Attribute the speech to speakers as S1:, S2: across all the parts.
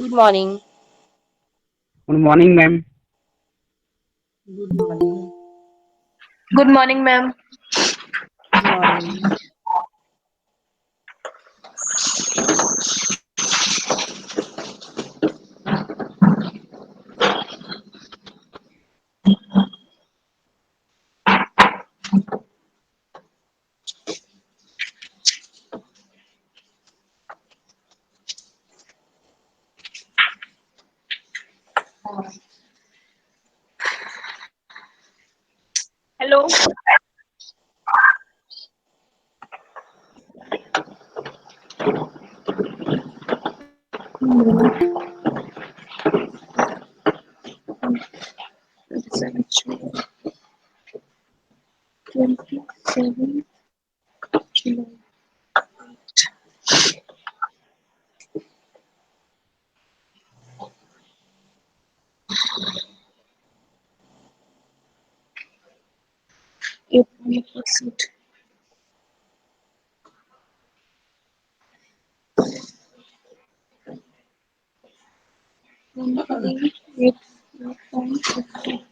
S1: Good morning.
S2: Good morning, ma'am.
S1: Good morning.
S3: Good morning, ma'am.
S1: Good morning.
S3: Hello. It's actually 27 July. April 1st. Eight, 8.50.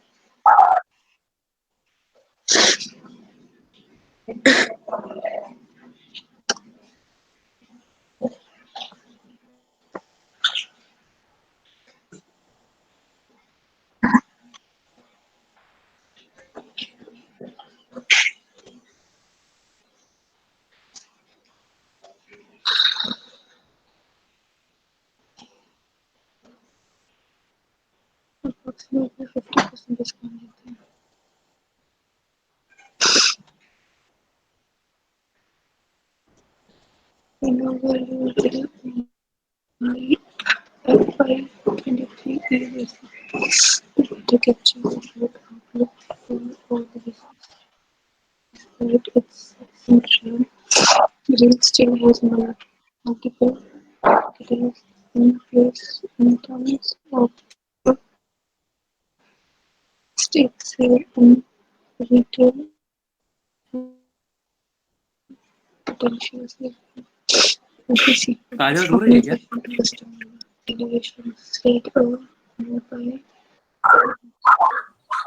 S3: Approximately 50% discount. Innova usually only FY23 years to capture the growth outlook for all the business. Despite its ascension, Real still has multiple categories in place in terms of stake sale in retail potentials OTC
S2: काजल रो रही है
S3: companies
S2: क्या?
S3: that want to customer innovation state or mobile
S1: वो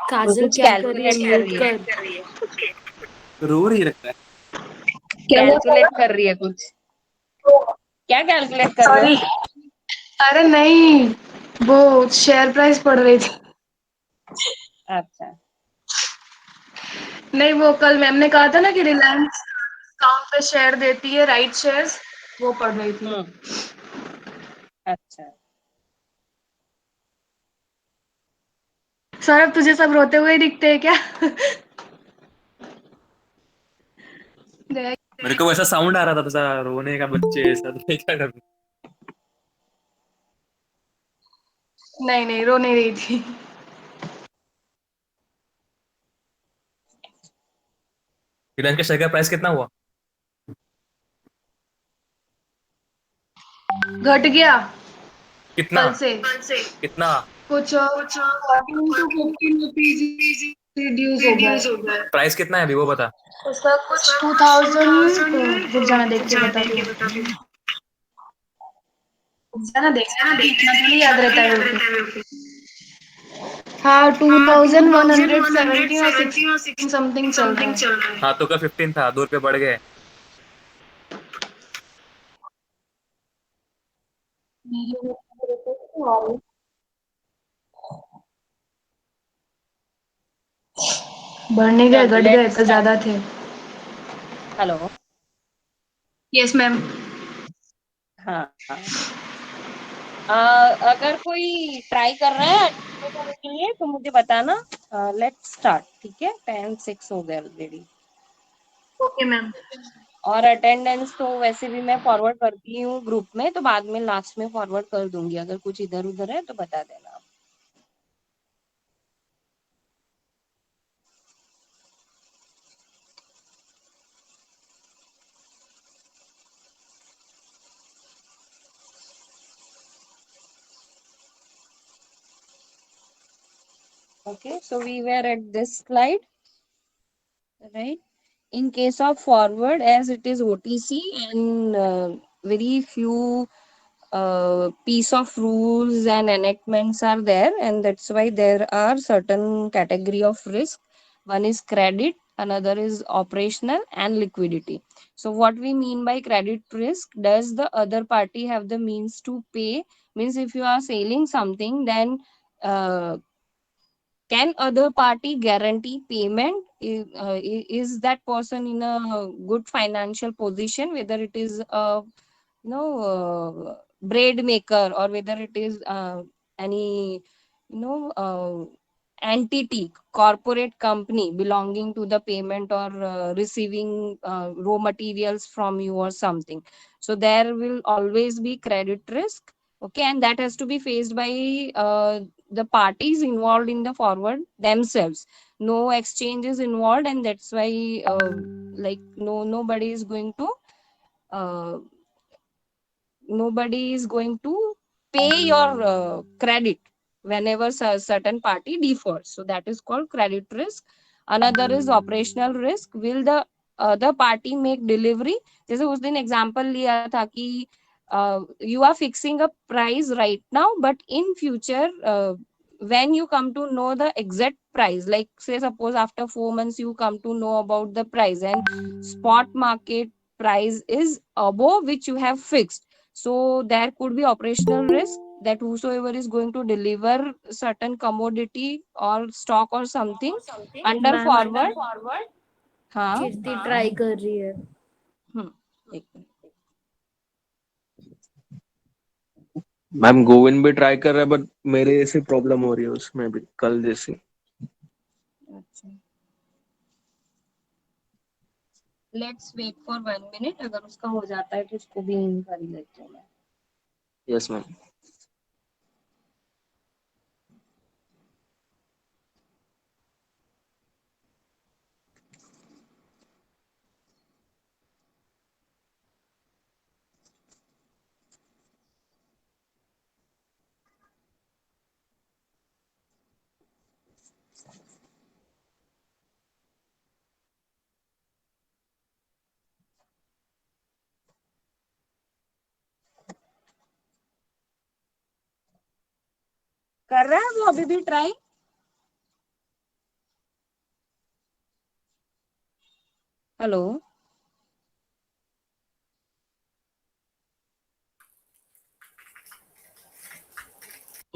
S3: काजल
S1: कुछ
S3: क्या कर रही है
S1: calculate कर
S3: म्यूट
S1: रही है।
S3: कर
S2: रो रही लगता है।
S3: क्या बोल
S1: कैलकुलेट कर रही है कुछ। क्या कैलकुलेट कर रहे
S3: सॉरी
S1: हो?
S3: अरे नहीं वो शेयर प्राइस पढ़ रही थी
S1: अच्छा।
S3: नहीं वो कल मैम ने कहा था ना कि रिलायंस काउंट पे शेयर देती है राइट शेयर्स वो पढ़ रही थी
S1: हम्म। अच्छा।
S3: सौरभ तुझे सब रोते हुए दिखते हैं क्या दया
S2: मेरे को वैसा साउंड आ रहा था तुझा रोने का बच्चे ऐसा तो मैं क्या करूं?
S3: नहीं नहीं रो नहीं रही थी
S2: रिलायंस का शेयर का प्राइस कितना हुआ?
S3: घट गया
S2: कितना?
S3: कल से
S2: कितना?
S3: कुछ 14 to 15 रुपीज रिड्यूस हो गया है
S2: प्राइस कितना है अभी वो बता।
S3: उसका कुछ 2000 रुक जाना देख के बताती हूँ रुक जाना देखना क्योंकि इतना थोड़ी याद रहता है मेरे को हाँ 2170 और 16 समथिंग चल रहा है
S2: हाँ तो का 15 था, 2 रुपए बढ़ गए।
S3: बढ़ने गए
S1: चलो
S3: घट गए
S1: लेट्स
S3: कल
S1: स्टार्ट।
S3: ज्यादा थे
S1: हेलो।
S3: यस मैम
S1: हाँ हाँ। अगर कोई ट्राई कर रहा है अटेंड करने के लिए तो मुझे बताना। Let's start. ठीक है, 10-6 हो गए ऑलरेडी।
S3: ओके मैम
S1: और अटेंडेंस तो वैसे भी मैं फॉरवर्ड करती हूँ ग्रुप में, तो बाद में लास्ट में फॉरवर्ड कर दूंगी। अगर कुछ इधर उधर है तो बता देना। Okay, so we were at this slide, right? In case of forward, as it is OTC and very few piece of rules and enactments are there, and that's why there are certain category of risk. One is credit, another is operational and liquidity. So what we mean by credit risk, does the other party have the means to pay? Means if you are selling something, then can other party guarantee payment? Is that person in a good financial position, whether it is a braid maker, or whether it is any you know entity, corporate company belonging to the payment or receiving raw materials from you or something. So there will always be credit risk. Okay, and that has to be faced by the parties involved in the forward themselves. No exchange is involved, and that's why like nobody is going to uh, nobody is going to pay your credit whenever certain party defaults. So that is called credit risk. Another is operational risk. Will the other party make delivery? जैसे उस दिन example लिया था कि you are fixing a price right now, but in future when you come to know the exact price, like say suppose after 4 months you come to know about the price, and spot market price is above which you have fixed. So there could be operational risk that whosoever is going to deliver certain commodity or stock or something under
S4: ma'am
S1: forward. हाँ.
S4: कीर्ति try कर रही है.
S1: एक minute.
S5: Ma'am Govind भी try कर रहा है but मेरे जैसी प्रॉब्लम हो रही है उसमें भी कल जैसी.
S1: अच्छा, लेट्स वेट फॉर 1 मिनट. अगर उसका हो जाता है तो उसको भी इन कर ही लेते हैं.
S5: Yes ma'am.
S1: कर रहा है वो अभी भी ट्राई. हेलो.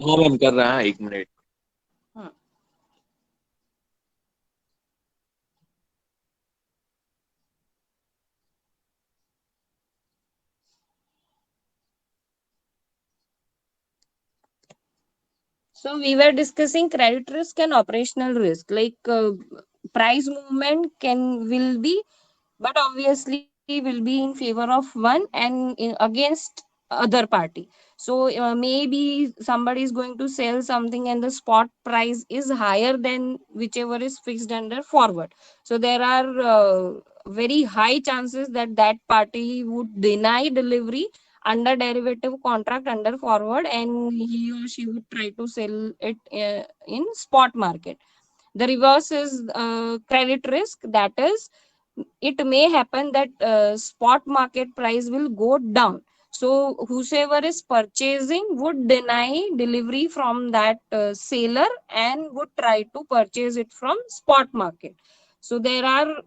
S5: हाँ मैम कर रहा है 1 minute.
S1: So we were discussing credit risk and operational risk. Like price movement will be, but obviously will be in favor of one and against other party. So maybe somebody is going to sell something and the spot price is higher than whichever is fixed under forward. So there are very high chances that that party would deny delivery under derivative contract under forward, and he or she would try to sell it in spot market. The reverse is credit risk. That is, it may happen that spot market price will go down. So whosoever is purchasing would deny delivery from that seller and would try to purchase it from spot market. So there are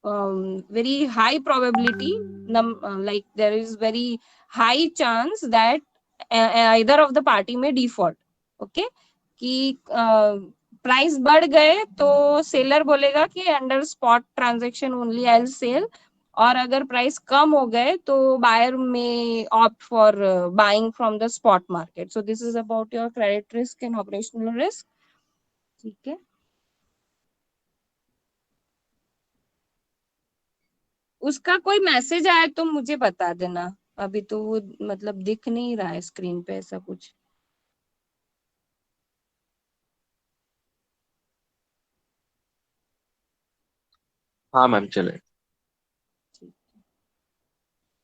S1: very high probability, like there is very high chance that either of the party may default. Okay, कि price बढ़ गए तो seller बोलेगा कि under spot transaction only I will sell, और अगर price कम हो गए तो buyer may opt for buying from the spot market. So this is about your credit risk and operational risk. ठीक है, उसका कोई मैसेज आया तो मुझे बता देना. अभी तो वो मतलब दिख नहीं रहा है स्क्रीन पे ऐसा कुछ.
S5: हाँ मैम चले.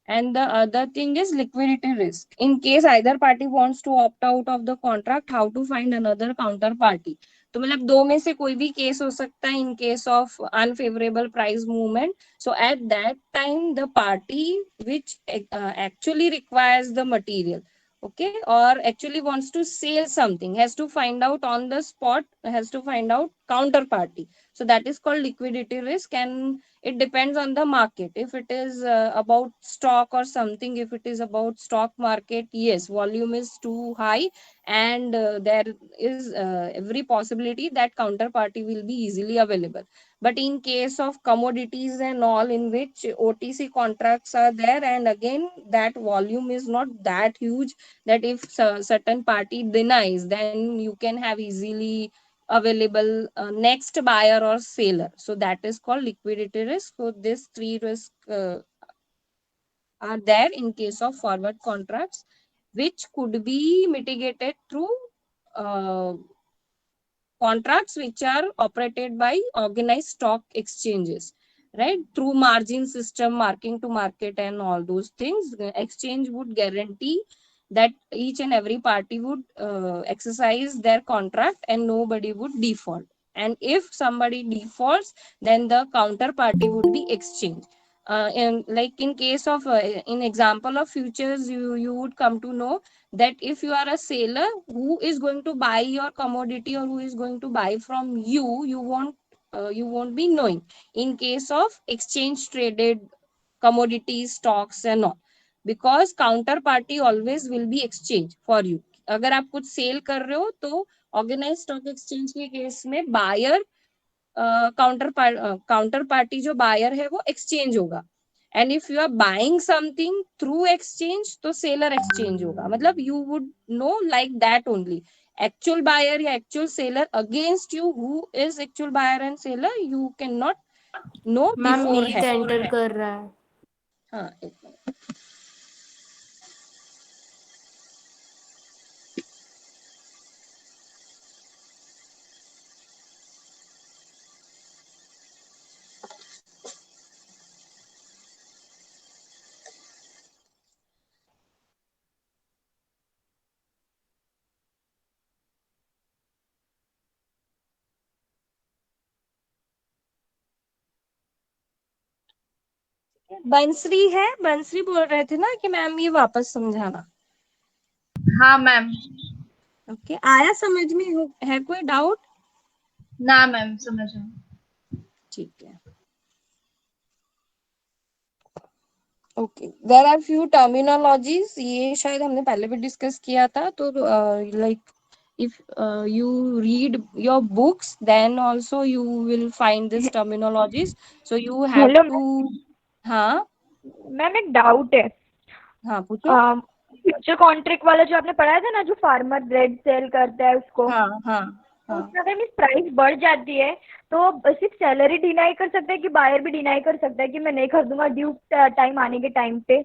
S1: And the other thing is liquidity risk. In case either party wants to opt out of the contract, how to find another counterparty. तो मतलब दो में से कोई भी केस हो सकता है in case of unfavourable price movement. So at that time, the party which actually requires the material, okay, or actually wants to sell something, has to find out on the spot, has to find out counterparty. So that is called liquidity risk, and it depends on the market. If it is about stock or something, if it is about stock market, yes, volume is too high, and there is every possibility that counterparty will be easily available. But in case of commodities and all, in which OTC contracts are there, and again that volume is not that huge, that if certain party denies, then you can have easily available next buyer or seller. So that is called liquidity risk. So these three risks are there in case of forward contracts, which could be mitigated through uh, contracts which are operated by organized stock exchanges, right? Through margin system, marking to market, and all those things, the exchange would guarantee that each and every party would exercise their contract and nobody would default. And if somebody defaults, then the counterparty would be exchanged. And like in case of in example of futures, you would come to know that if you are a seller, who is going to buy your commodity or who is going to buy from you, you won't be knowing in case of exchange traded commodities, stocks and all, because counterparty always will be exchange for you. अगर आप कुछ cell कर रहे हो तो organised stock exchange के case में buyer counter party जो बायर है वो एक्सचेंज होगा. And if you are buying something through exchange तो सेलर एक्सचेंज होगा. मतलब you would know like that only. Actual buyer या actual seller against you, who is actual buyer and seller, you can not know
S4: ma'am
S1: before
S4: neat
S1: है.
S4: Enter कर रहा है.
S1: हाँ, एक मिनट. बंसरी है, बंसरी बोल रहे थे ना कि मैम ये वापस समझाना.
S6: हाँ मैम.
S1: ओके, आया समझ में? है कोई डाउट?
S6: ना मैम, समझ रहा.
S1: ठीक है. Okay, there are few terminologies, ये शायद हमने पहले भी डिस्कस किया था. तो like if you read your books, then also you will find this terminologies, so you have
S7: hello
S1: to. हाँ
S7: मैम, एक डाउट है.
S1: हाँ, पूछो.
S7: फ्यूचर कॉन्ट्रैक्ट वाला जो आपने पढ़ाया था ना, जो फार्मर ब्रेड सेल करता है उसको,
S1: हाँ हाँ
S7: तो
S1: हाँ.
S7: उसमें अगर मीन्स प्राइस बढ़ जाती है तो सिर्फ सेलर ही डिनाई कर सकता है कि बायर भी डिनाई कर सकता है कि मैं नहीं खरीदूंगा ड्यू टाइम आने के टाइम पे?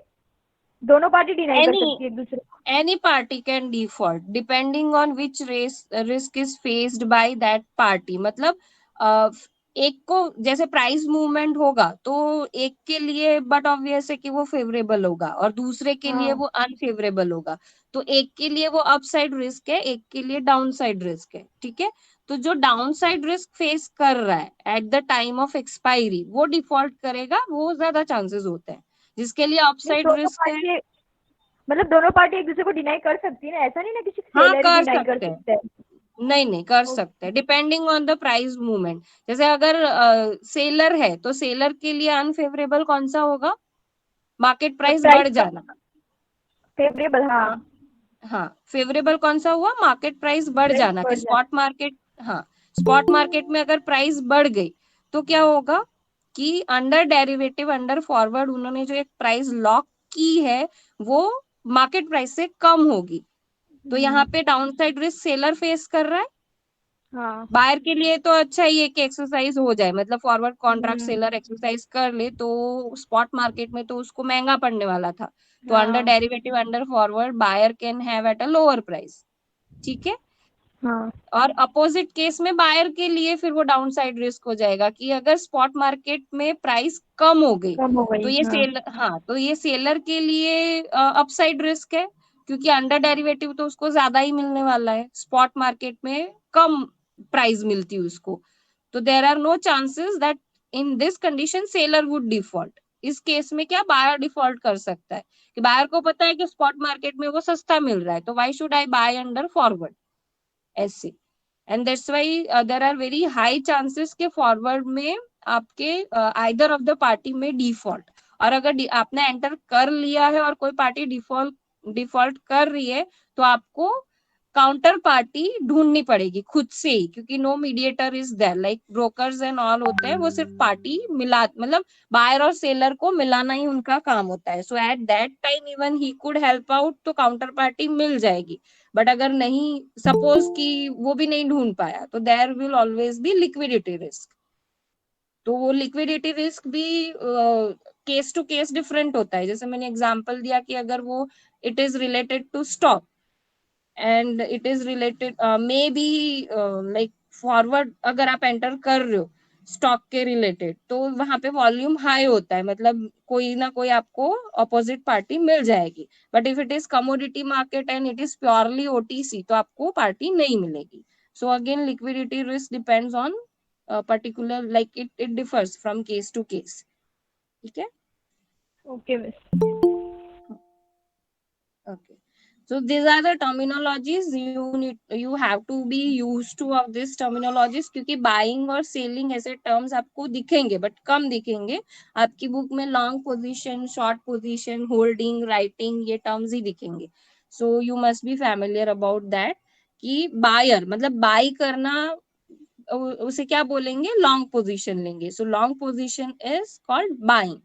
S7: दोनों पार्टी डिनाई कर
S1: Any
S7: सकती है एक दूसरे को?
S1: any party can default depending on which risk is faced by that party. मतलब एक को जैसे प्राइस मूवमेंट होगा तो एक के लिए बट ऑब्वियस है कि वो फेवरेबल होगा और दूसरे के लिए वो अनफेवरेबल होगा. तो एक के लिए वो अपसाइड रिस्क है, एक के लिए डाउन साइड रिस्क है. ठीक है. तो जो डाउन साइड रिस्क फेस कर रहा है at the time of expiry, वो डिफॉल्ट करेगा, वो ज्यादा चांसेस होते हैं. जिसके लिए अपसाइड
S7: दोनों
S1: रिस्क है,
S7: पार्टी, मतलब दोनों पार्टी एक दूसरे को डिनाई कर सकती है ना? ऐसा नहीं ना कि सिर्फ
S1: हाँ
S7: सेलर ही
S1: कर
S7: डिनाई कर
S1: सकते हैं.
S7: सकता है?
S1: नहीं नहीं, कर सकते हैं depending on the price movement. जैसे अगर सेलर है तो सेलर के लिए अनफेवरेबल कौन सा होगा? मार्केट प्राइस बढ़
S7: प्राइस
S1: जाना.
S7: फेवरेबल, हाँ.
S1: हाँ हाँ, फेवरेबल कौन सा हुआ? मार्केट प्राइस बढ़
S7: प्राइस
S1: जाना. कि
S7: बढ़ जाए.
S1: स्पॉट मार्केट, हाँ, स्पॉट मार्केट में अगर प्राइस बढ़ गई तो क्या होगा कि अंडर डेरिवेटिव, अंडर फॉरवर्ड, उन्होंने जो एक प्राइस लॉक की है वो मार्केट प्राइस से कम होगी. तो यहाँ पे down side risk seller face कर रहा है.
S7: हाँ.
S1: बायर के लिए तो अच्छा ही है कि एक्सरसाइज हो जाए, मतलब फॉरवर्ड कॉन्ट्रैक्ट
S7: हम्म.
S1: सेलर एक्सरसाइज कर ले तो स्पॉट मार्केट में तो उसको महंगा पड़ने वाला था. तो अंडर
S7: हाँ.
S1: Derivative, under forward, buyer can have at a lower price. ठीक है.
S7: हाँ.
S1: और अपोजिट केस में बायर के लिए फिर वो डाउन साइड रिस्क हो जाएगा कि अगर स्पॉट मार्केट में प्राइस कम हो गई
S7: कम हो
S1: तो
S7: गई.
S1: ये
S7: हाँ.
S1: सेलर, हाँ, तो ये सेलर के लिए अपसाइड रिस्क है, क्योंकि अंडर डेरिवेटिव तो उसको ज्यादा ही मिलने वाला है, स्पॉट मार्केट में कम प्राइस मिलती उसको, तो there are no chances that in this condition seller would default. इस केस में क्या बायर डिफॉल्ट कर सकता है कि बायर को पता है कि स्पॉट मार्केट में वो सस्ता मिल रहा है, तो why should I buy under forward, ऐसे। And that's why there are very high chances के फॉरवर्ड में आपके आइदर ऑफ द पार्टी में डिफॉल्ट। और अगर आपने एंटर कर लिया है और कोई पार्टी डिफॉल्ट डिफॉल्ट कर रही है, तो आपको काउंटर पार्टी ढूंढनी पड़ेगी खुद से ही, क्योंकि no mediator is there, like brokers and all होते हैं, वो सिर्फ पार्टी मिला, मतलब बायर और सेलर को मिलाना ही उनका काम होता है। So at that time even he could help out, तो काउंटर पार्टी मिल जाएगी। बट अगर नहीं, सपोज कि वो भी नहीं ढूंढ पाया, तो there will always be liquidity risk. तो वो लिक्विडिटी रिस्क भी केस टू केस डिफरेंट होता है। जैसे मैंने एग्जांपल दिया कि अगर वो it is related to stock and it is related may be like forward, अगर आप एंटर कर रहे हो स्टॉक के रिलेटेड, तो वहां पे वॉल्यूम हाई होता है, मतलब कोई ना कोई आपको अपोजिट पार्टी मिल जाएगी। But if it is commodity market and it is purely OTC, तो आपको पार्टी नहीं मिलेगी। So again liquidity risk depends on particular, like it differs from case to case. ठीक है,
S7: okay miss.
S1: okay. So these are the terminologies you have to be used to of this terminologies, क्योंकि buying और selling ऐसे terms आपको दिखेंगे but कम दिखेंगे। आपकी book में long position, short position, holding, writing, ये टर्म्स ही दिखेंगे। So you must be familiar about that कि बायर मतलब बाई करना, उसे क्या बोलेंगे, लॉन्ग पोजीशन लेंगे। सो long position is called buying,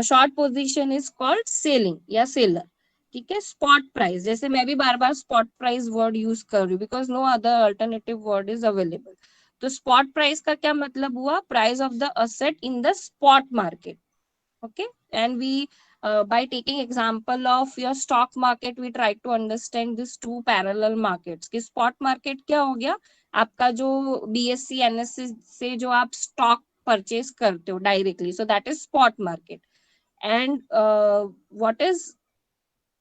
S1: short position is called selling या सेलर। ठीक है, स्पॉट प्राइस, जैसे मैं भी बार बार स्पॉट प्राइस वर्ड यूज कर रही हूँ because no other alternative word is available. तो स्पॉट प्राइस का क्या मतलब हुआ, price of the asset in the spot market. okay, and we by taking example of your stock market, we try to understand these two parallel markets कि spot market क्या हो गया, आपका जो BSE NSE से जो आप stock purchase करते हो directly, so that is spot market। and what is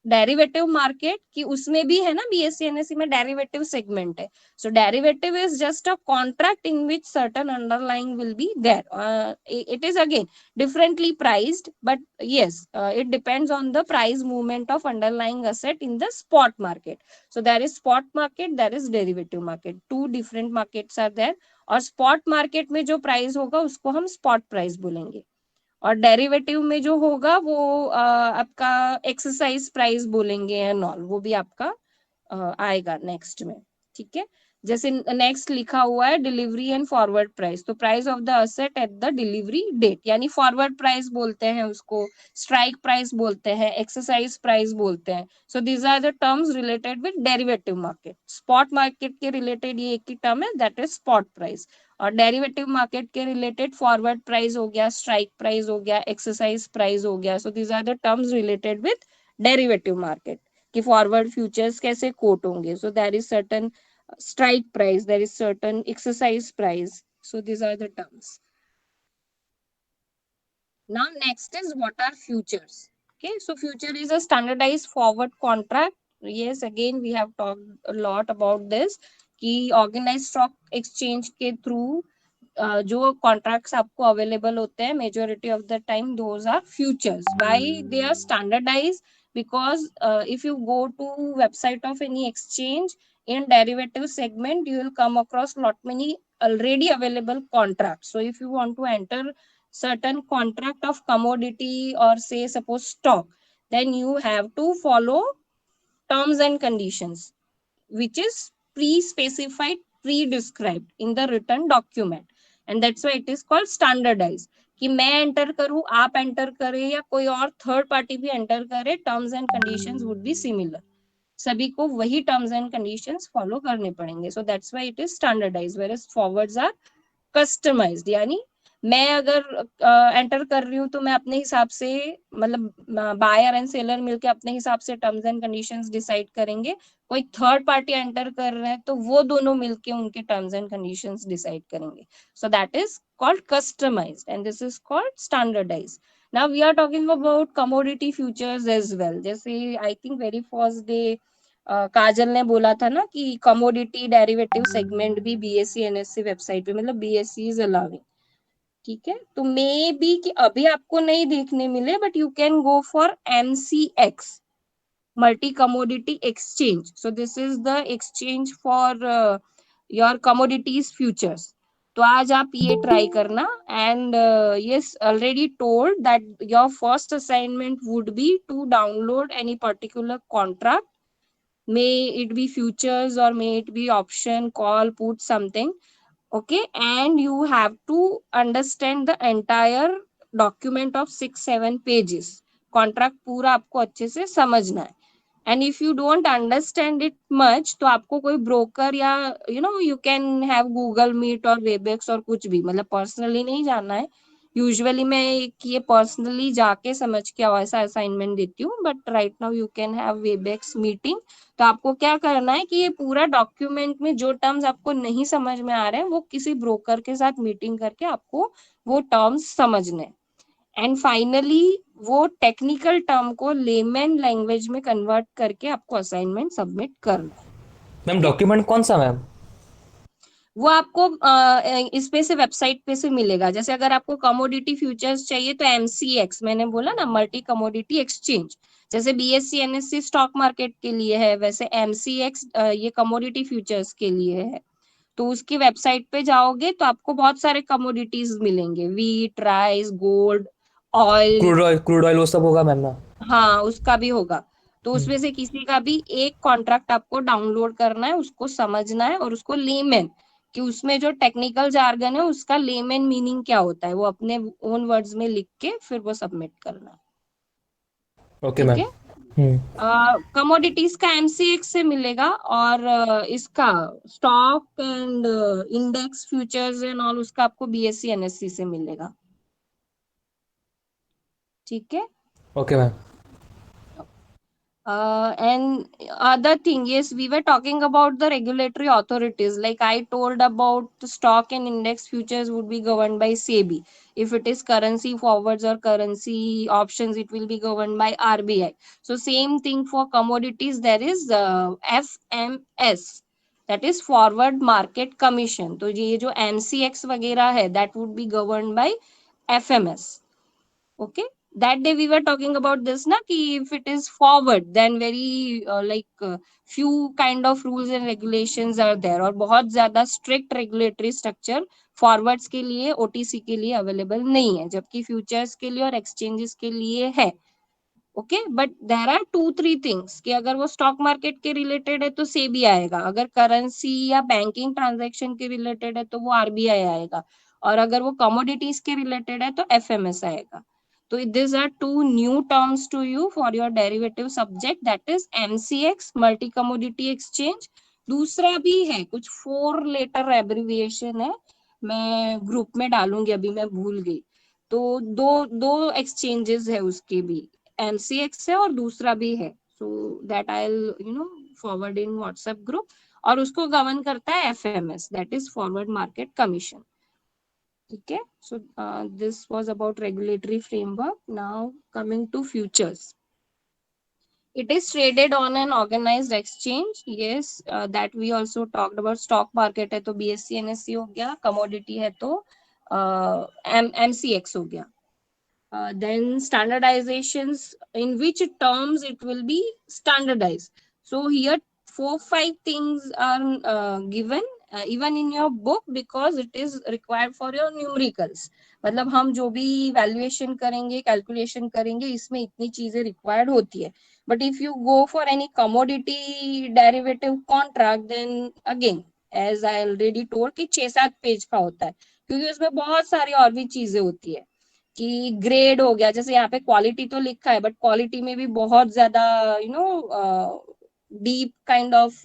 S1: derivative market, कि उसमें भी है ना, बीएससी एनएससी में डेरिवेटिव सेगमेंट है। So derivative is just a contract in which certain underlying will be there, it is again differently priced, but yes, it depends on the price movement of underlying asset in the spot market। So there is spot market, there is derivative market, two different markets are there। और spot market में जो price होगा उसको हम spot price बोलेंगे, और derivative में जो होगा वो आपका एक्सरसाइज प्राइस बोलेंगे एंड ऑल, वो भी आपका आएगा नेक्स्ट में। ठीक है, जैसे नेक्स्ट लिखा हुआ है डिलीवरी एंड फॉरवर्ड प्राइस, तो price of the asset at the delivery date, यानी फॉरवर्ड प्राइस बोलते हैं उसको, स्ट्राइक प्राइस बोलते हैं, एक्सरसाइज प्राइस बोलते हैं। So these are the terms related with derivative market. Spot market के रिलेटेड ये एक ही टर्म है, दैट इज स्पॉट प्राइस। और डेरिवेटिव मार्केट के रिलेटेड फॉरवर्ड प्राइस हो गया, स्ट्राइक प्राइस हो गया, एक्सरसाइज प्राइस हो गया। So these are the terms related with derivative market कि फॉरवर्ड फ्यूचर्स कैसे कोट होंगे। So there is certain strike price, there is certain exercise price, so these are the terms। now next is what are futures। okay, so future is a standardized forward contract। yes, again we have talked a lot about this कि organized stock exchange के through जो contracts आपको available होते हैं majority of the time those are futures. Why they are standardise, because if you go to website of any exchange in derivative segment, you will come across lot many already available contracts। so if you want to enter certain contract of commodity or say suppose stock, then you have to follow terms and conditions which is pre-specified, pre-described in the written document, and that's why it is called standardized। कि मैं enter करूं, आप enter करें या कोई और third party भी enter करे, terms and conditions would be similar, सभी को वही टर्म्स एंड कंडीशंस फॉलो करने पड़ेंगे। So that's why it is standardised, whereas forwards are customised. यानी मैं अगर एंटर कर रही हूँ तो मैं अपने हिसाब से, मतलब बायर एंड सेलर मिलके अपने हिसाब से टर्म्स एंड कंडीशंस डिसाइड करेंगे। कोई थर्ड पार्टी एंटर कर रहे हैं तो वो दोनों मिलके उनके टर्म्स एंड कंडीशंस डिसाइड करेंगे। सो that is called customized and this is called standardized। now we are talking about commodity futures as well। जैसे I think very first day काजल ने बोला था ना कि कमोडिटी डेरिवेटिव सेगमेंट भी बीएससी एनएससी वेबसाइट पे, मतलब बीएससी इज अलाउइंग। ठीक है, तो मे बी कि अभी आपको नहीं देखने मिले, but you can go for MCX, multi commodity exchange. So this is the exchange for your commodities futures. तो आज आप ये ट्राई करना, and yes already told that your first assignment would be to download any particular contract, may it be futures or may it be option, call, put, something. Okay, and you have to understand the entire document of 6-7 pages. Contract पूरा आपको अच्छे से समझना है, and if you don't understand it much तो आपको कोई broker या you can have Google Meet और Webex और कुछ भी, मतलब पर्सनली नहीं जाना है। यूजुअली मैं ये पर्सनली जाके समझ के ऐसा असाइनमेंट देती हूँ, but right now you can have Webex meeting. तो आपको क्या करना है कि ये पूरा डॉक्यूमेंट में जो टर्म्स आपको नहीं समझ में आ रहे हैं वो किसी ब्रोकर के साथ मीटिंग करके आपको वो टर्म्स समझने, एंड फाइनली वो टेक्निकल टर्म को लेमन लैंग्वेज में कन्वर्ट करके आपको असाइनमेंट सबमिट करना।
S4: मैम डॉक्यूमेंट कौन सा मैम?
S1: वो आपको इस पे से वेबसाइट पे से मिलेगा। जैसे अगर आपको कमोडिटी फ्यूचर्स चाहिए तो एमसीएक्स, मैंने बोला ना, मल्टी कमोडिटी एक्सचेंज। जैसे बीएससी एनएससी स्टॉक मार्केट के लिए है, वैसे एमसीएक्स ये कमोडिटी फ्यूचर्स के लिए है। तो उसकी वेबसाइट पे जाओगे तो आपको बहुत सारे कमोडिटीज मिलेंगे, wheat, rice, gold, oil.
S4: Crude oil वो सब होगा मैम ना?
S1: हाँ, उसका भी होगा। तो उसमें से किसी का भी एक कॉन्ट्रैक्ट आपको डाउनलोड करना है, उसको समझना है, और उसको लेमन कि उसमें जो टेक्निकल जार्गन है उसका लेमन मीनिंग क्या होता है वो अपने ओन वर्ड्स में लिख के फिर वो सबमिट करना है।
S4: ओके
S1: ठीक
S4: मैम।
S1: है, कमोडिटीज का एमसीएक्स से मिलेगा, और इसका stock and index futures and all उसका आपको बीएससी एनएससी से मिलेगा। ठीक है।
S4: Okay ma'am.
S1: And other thing, yes, we were talking about the regulatory authorities. Like I told about the stock and index futures would be governed by SEBI. If it is currency forwards or currency options, it will be governed by RBI. So same thing for commodities, there is FMS, that is Forward Market Commission. तो ये जो MCX वगैरह है, that would be governed by FMS. Okay, that day we were talking about this na ki if it is forward then very few kind of rules and regulations are there, और बहुत ज्यादा strict regulatory structure forwards के लिए OTC के लिए available नहीं है, जबकि futures के लिए और exchanges के लिए है। Okay, but there are 2-3 things कि अगर वो स्टॉक मार्केट के रिलेटेड है तो सेबी आएगा, अगर करेंसी या बैंकिंग ट्रांजैक्शन के रिलेटेड है तो वो आरबीआई आएगा, और अगर वो कमोडिटीज के रिलेटेड है तो एफएमएस आएगा। तो these are two new terms to you for your derivative subject, that is MCX, multi commodity exchange। दूसरा भी है कुछ 4 लेटर एब्रिविएशन है, मैं ग्रुप में डालूंगी, अभी मैं भूल गई। तो दो दो एक्सचेंजेस है उसके भी, MCX है और दूसरा भी है, so that I will forward in WhatsApp group, और उसको गवर्न करता है FMS, that is forward market commission. ठीक है, so this was about regulatory framework. Now coming to futures, it is traded on an organized exchange, yes, that we also talked about। stock market है तो BSE NSE हो गया, commodity है तो MCX हो गया। Then standardizations, in which terms it will be standardized. So here 4-5 things are given even in your book, because it is required for your numericals। मतलब हम जो भी वैल्यूएशन करेंगे, कैलकुलेशन करेंगे, इसमें इतनी चीजें रिक्वायर्ड होती है। But if you go for any commodity derivative contract, then again as I already told कि 6-7 पेज का होता है, क्योंकि उसमें बहुत सारी और भी चीजें होती है कि ग्रेड हो गया, जैसे यहाँ पे क्वालिटी तो लिखा है, बट क्वालिटी में भी बहुत ज्यादा deep kind of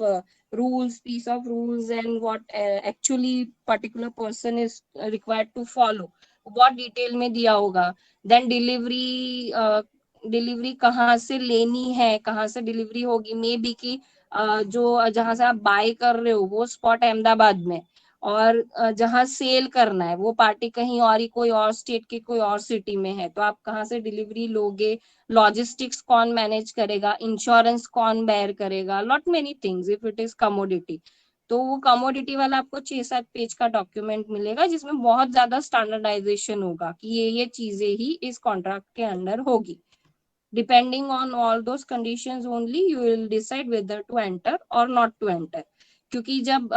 S1: rules, piece of rules, and what actually particular person is required to follow, बहुत डिटेल में दिया होगा। देन डिलीवरी कहाँ से लेनी है, कहाँ से डिलीवरी होगी, मे बी की जो जहां से आप बाय कर रहे हो वो स्पॉट अहमदाबाद में, और जहाँ सेल करना है वो पार्टी कहीं और ही कोई और स्टेट के कोई और सिटी में है, तो आप कहाँ से डिलीवरी लोगे, लॉजिस्टिक्स कौन मैनेज करेगा, इंश्योरेंस कौन बेयर करेगा, lot many things if it is commodity. तो वो कमोडिटी वाला आपको 6-7 पेज का डॉक्यूमेंट मिलेगा जिसमें बहुत ज्यादा स्टैंडर्डाइजेशन होगा कि ये चीजें ही इस कॉन्ट्रैक्ट के अंडर होगी। Depending on all those conditions only you will decide whether to enter or not to enter। क्योंकि जब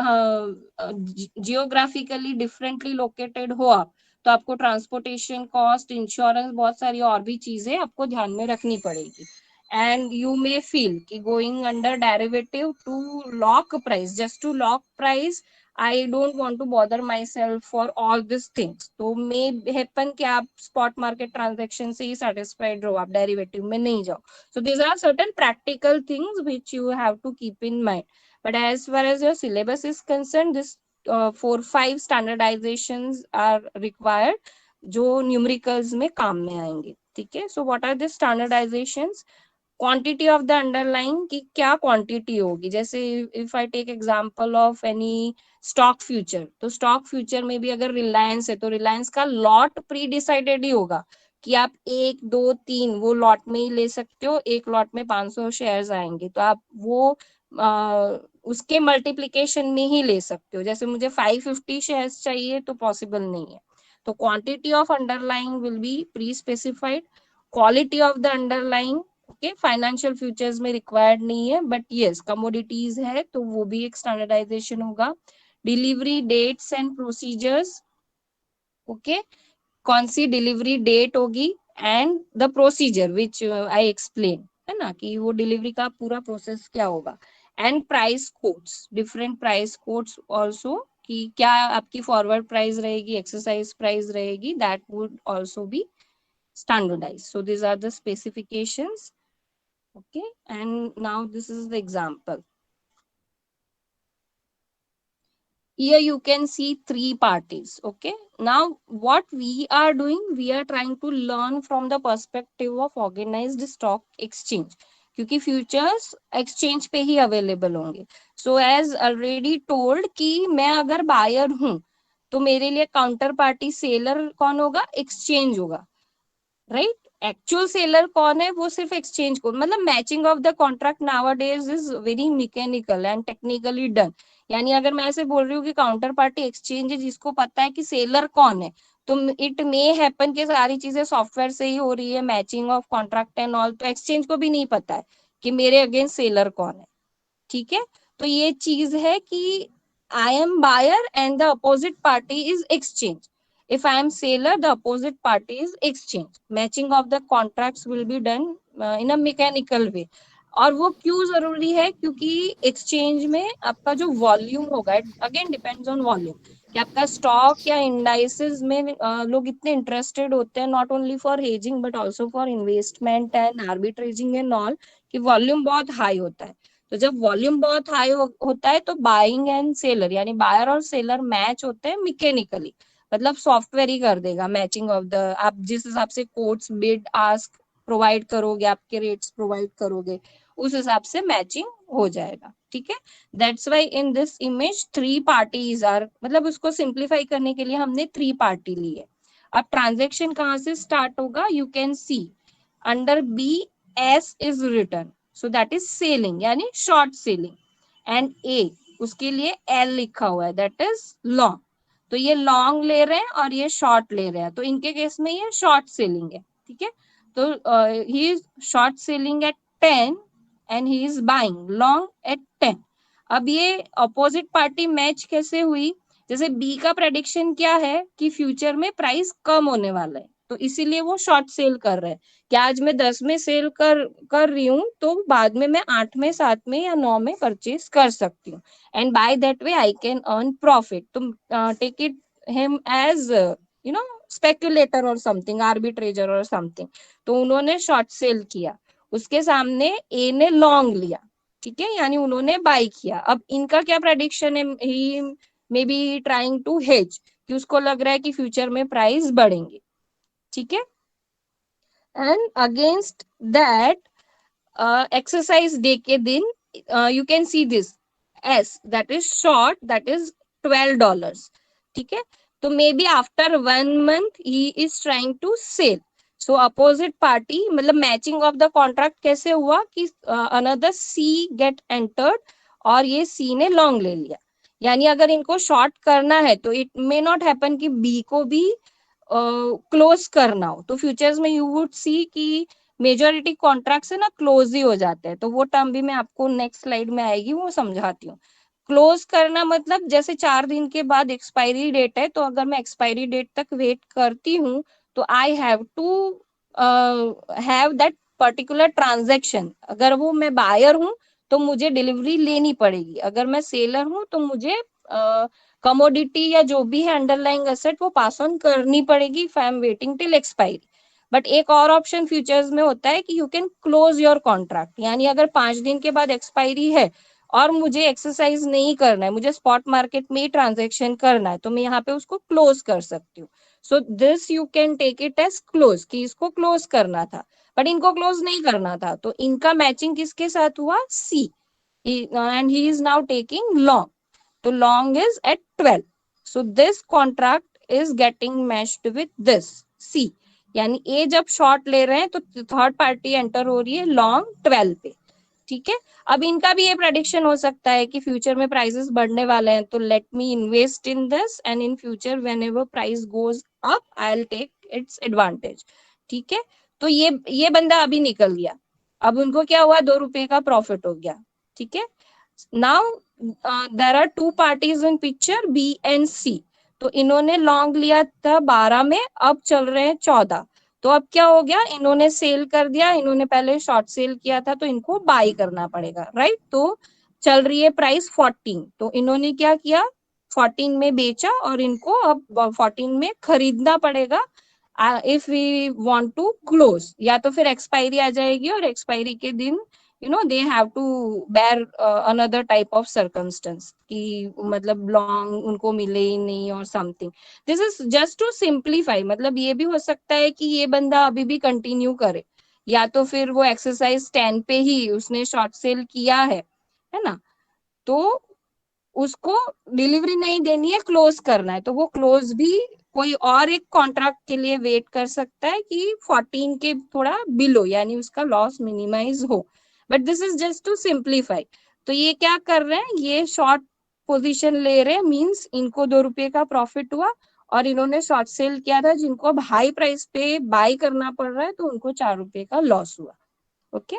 S1: जियोग्राफिकली डिफरेंटली लोकेटेड हो आप, तो आपको ट्रांसपोर्टेशन कॉस्ट, इंश्योरेंस, बहुत सारी और भी चीजें आपको ध्यान में रखनी पड़ेगी। एंड यू मे फील कि going under derivative to lock price, just to lock price, I don't want to bother myself for all this things. तो मे हैपन कि आप स्पॉट मार्केट ट्रांजेक्शन से ही सेटिस्फाइड रहो, आप derivative में नहीं जाओ। So these are certain practical things which you have to keep in mind. But as far as your syllabus is concern, this 4-5 standardisations are required जो numericals में काम में आएंगे। ठीक है, so what are the standardisations? Quantity of the underline, की क्या quantity होगी। जैसे if I take example of any stock future, तो स्टॉक फ्यूचर में भी अगर रिलायंस है तो रिलायंस का लॉट प्री डिसाइडेड ही होगा कि आप 1, 2, 3 वो लॉट में ही ले सकते हो। एक लॉट में 500 शेयर्स आएंगे तो आप वो उसके मल्टीप्लीकेशन में ही ले सकते हो। जैसे मुझे 550 शेयर्स चाहिए तो पॉसिबल नहीं है। तो quantity of underline will be pre specified. Quality of the underline, okay, financial futures में रिक्वायर्ड नहीं है, बट यस कमोडिटीज है तो वो भी एक स्टैंडर्डाइजेशन होगा। Delivery dates and procedures, okay, कौन सी डिलीवरी डेट होगी and the procedure which I explain, है ना, कि वो डिलीवरी का पूरा प्रोसेस क्या होगा। And price codes, different price codes also, कि क्या आपकी फॉरवर्ड प्राइस रहेगी, एक्सरसाइज प्राइस रहेगी, that would also be standardized. So these are the specifications. Okay, and now this is the example. Here you can see 3 parties. Okay, now what we are doing, we are trying to learn from the perspective of organized stock exchange, क्योंकि futures exchange पे ही available होंगे। So as already told कि मैं अगर buyer हूँ तो मेरे लिए काउंटर पार्टी सेलर कौन होगा, एक्सचेंज होगा, राइट। एक्चुअल सेलर कौन है, वो सिर्फ एक्सचेंज को, मतलब matching of the contract nowadays is very mechanical and technically done. यानी अगर मैं ऐसे बोल रही हूँ कि काउंटर पार्टी एक्सचेंज है जिसको पता है कि सेलर कौन है, तो इट मे हैपन कि सारी चीजें सॉफ्टवेयर से ही हो रही है, matching of contract and all, तो एक्सचेंज को भी नहीं पता है कि मेरे अगेंस्ट सेलर कौन है। ठीक है, तो ये चीज है कि I am buyer and the opposite party is exchange. If I am seller, the opposite party is exchange. Matching of the contracts will be done in a mechanical way. और वो क्यों जरूरी है, क्योंकि एक्सचेंज में आपका जो वॉल्यूम होगा, अगेन डिपेंड्स ऑन वॉल्यूम, कि आपका स्टॉक या इंडाइसेस में लोग इतने इंटरेस्टेड होते हैं, not only for hedging but also for investment and arbitraging and all, कि वॉल्यूम बहुत हाई होता है। तो जब वॉल्यूम बहुत हाई होता है तो बाइंग एंड सेलर, यानी बायर और सेलर मैच होते हैं मैकेनिकली, मतलब सॉफ्टवेयर ही कर देगा मैचिंग ऑफ द, आप जिस हिसाब से कोट्स बिड आस्क प्रोवाइड करोगे, आपके रेट्स प्रोवाइड करोगे, उस हिसाब से मैचिंग हो जाएगा। ठीक है, that's why in this image 3 parties are, मतलब उसको सिंप्लीफाई करने के लिए हमने 3 पार्टी ली है। अब ट्रांजेक्शन कहाँ से स्टार्ट होगा, you can see under B S is return, so that is selling यानी शॉर्ट सेलिंग, एंड ए उसके लिए एल लिखा हुआ है, दैट इज लॉन्ग। तो ये लॉन्ग ले रहे हैं और ये शॉर्ट ले रहे हैं, तो इनके केस में ये शॉर्ट सेलिंग है। ठीक है, तो he is short selling at 10 and he is buying long at 10। अब ये अपोजिट पार्टी मैच कैसे हुई, जैसे बी का प्रेडिक्शन क्या है कि फ्यूचर में प्राइस कम होने वाला है, तो इसीलिए वो शॉर्ट सेल कर रहे हैं कि आज मैं 10 में सेल कर रही हूँ तो बाद में मैं 8 में, 7 में या 9 में परचेज कर सकती हूँ, and by that way I can earn profit. तो take it him as you know speculator or something, arbitrator or something. तो उन्होंने शॉर्ट सेल किया, उसके सामने ए ने लॉन्ग लिया, ठीक है, यानी उन्होंने बाय किया। अब इनका क्या प्रेडिक्शन है, he may be trying to hedge, कि उसको लग रहा है कि फ्यूचर में प्राइस बढ़ेंगे। ठीक है, and against that exercise day के दिन you can see this S, that is short, that is $12, ठीक है। तो may be after 1 month he is trying to sell. So opposite party, मतलब मैचिंग ऑफ द कॉन्ट्रैक्ट कैसे हुआ कि another सी gate entered और ये सी ने लॉन्ग ले लिया। यानी अगर इनको शॉर्ट करना है तो इट मे नॉट हैपन कि बी को भी क्लोज करना हो। तो फ्यूचर्स में यू वुड सी कि मेजोरिटी कॉन्ट्रैक्ट है ना क्लोज ही हो जाते हैं। तो वो टर्म भी मैं आपको नेक्स्ट स्लाइड में आएगी, वो समझाती हूँ। क्लोज करना मतलब जैसे 4 दिन के बाद एक्सपायरी डेट है, तो अगर मैं एक्सपायरी डेट तक वेट करती हूँ तो I have to have that particular transaction. अगर वो मैं बायर हूँ तो मुझे डिलीवरी लेनी पड़ेगी, अगर मैं सेलर हूँ तो मुझे कमोडिटी या जो भी है अंडरलाइंग एसेट वो पास ऑन करनी पड़ेगी if I am waiting till expiry. But एक और ऑप्शन फ्यूचर्स में होता है कि you can close your contract, यानी अगर 5 दिन के बाद एक्सपायरी है और मुझे एक्सरसाइज नहीं करना है, मुझे स्पॉट मार्केट में ही ट्रांजेक्शन करना है, तो मैं यहाँ पे उसको क्लोज कर सकती हूँ। So this you can take it as close कि इसको क्लोज करना था, बट इनको क्लोज नहीं करना था। तो इनका मैचिंग किसके साथ हुआ? C, and he is now taking long. तो long is at 12, so this contract is getting matched with this C. यानी ए जब शॉर्ट ले रहे हैं तो थर्ड पार्टी एंटर हो रही है लॉन्ग 12 पे, ठीक है। अब इनका भी ये प्रेडिक्शन हो सकता है कि फ्यूचर में प्राइसेस बढ़ने वाले हैं, तो let me invest in this and in future whenever price goes up I will take its advantage, ठीक है। तो ये बंदा अभी निकल गया, अब उनको क्या हुआ? ₹2 का प्रॉफिट हो गया, ठीक है। Now there are two parties in picture, B and C. तो इन्होंने लॉन्ग लिया था 12 में, अब चल रहे हैं 14। तो अब क्या हो गया? इन्होंने सेल कर दिया, इन्होंने पहले शॉर्ट सेल किया था तो इनको बाई करना पड़ेगा, राइट। तो चल रही है प्राइस 14, तो इन्होंने क्या किया? 14 में बेचा और इनको अब 14 में खरीदना पड़ेगा if we want to close. या तो फिर एक्सपायरी आ जाएगी और एक्सपायरी के दिन they have to bear another type of circumstance कि मतलब लॉन्ग उनको मिले ही नहीं और something. This is just to simplify, मतलब ये भी हो सकता है कि ये बंदा अभी भी कंटिन्यू करे, या तो फिर वो एक्सरसाइज 10 पे ही उसने शॉर्ट सेल किया है ना, तो उसको डिलीवरी नहीं देनी है, क्लोज करना है, तो वो क्लोज भी कोई और एक कॉन्ट्रैक्ट के लिए वेट कर सकता है कि 14 के थोड़ा बिलो, यानी उसका लॉस मिनिमाइज हो। But this is just to simplify. तो ये क्या कर रहे हैं? ये शॉर्ट पोजीशन ले रहे हैं, मींस इनको ₹2 का प्रॉफिट हुआ और इन्होंने शॉर्ट सेल किया था जिनको अब हाई प्राइस पे बाय करना पड़ रहा है, तो उनको ₹4 का लॉस हुआ। Okay,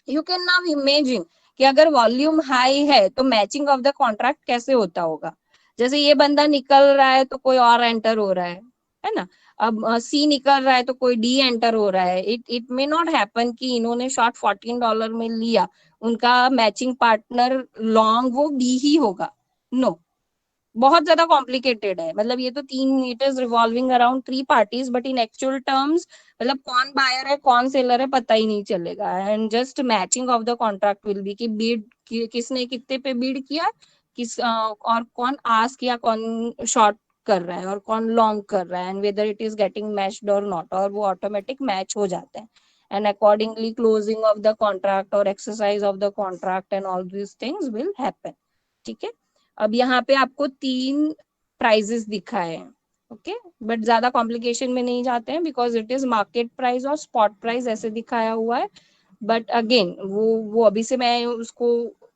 S1: you can now imagine कि अगर वॉल्यूम हाई है तो मैचिंग ऑफ द कॉन्ट्रैक्ट कैसे होता होगा। जैसे ये बंदा निकल रहा है तो कोई और एंटर हो रहा है ना। अब सी निकल रहा है तो कोई डी एंटर हो रहा है। इट मे नॉट हैपन कि इन्होंने शॉर्ट $14 में लिया, उनका मैचिंग पार्टनर लॉन्ग वो बी ही होगा। नो, बहुत ज्यादा कॉम्प्लिकेटेड है। मतलब ये तो तीन, it is revolving around 3 parties, but in actual terms मतलब कौन बायर है कौन सेलर है पता ही नहीं चलेगा। And just matching of the contract will be कि बीड किसने कितने पे बीड किया, किस और कौन आस्क किया, कौन शॉर्ट कर रहा है और कौन लॉन्ग कर रहा है, and whether it is getting matched और नॉट, और वो ऑटोमेटिक मैच हो जाते हैं। And accordingly closing of the contract और exercise of the contract and all these things will happen, ठीक है। अब यहाँ पे आपको 3 प्राइजेस दिखाए हैं, ओके, बट ज्यादा कॉम्प्लिकेशन में नहीं जाते हैं because it is market price और स्पॉट प्राइस ऐसे दिखाया हुआ है। बट अगेन वो अभी से मैं उसको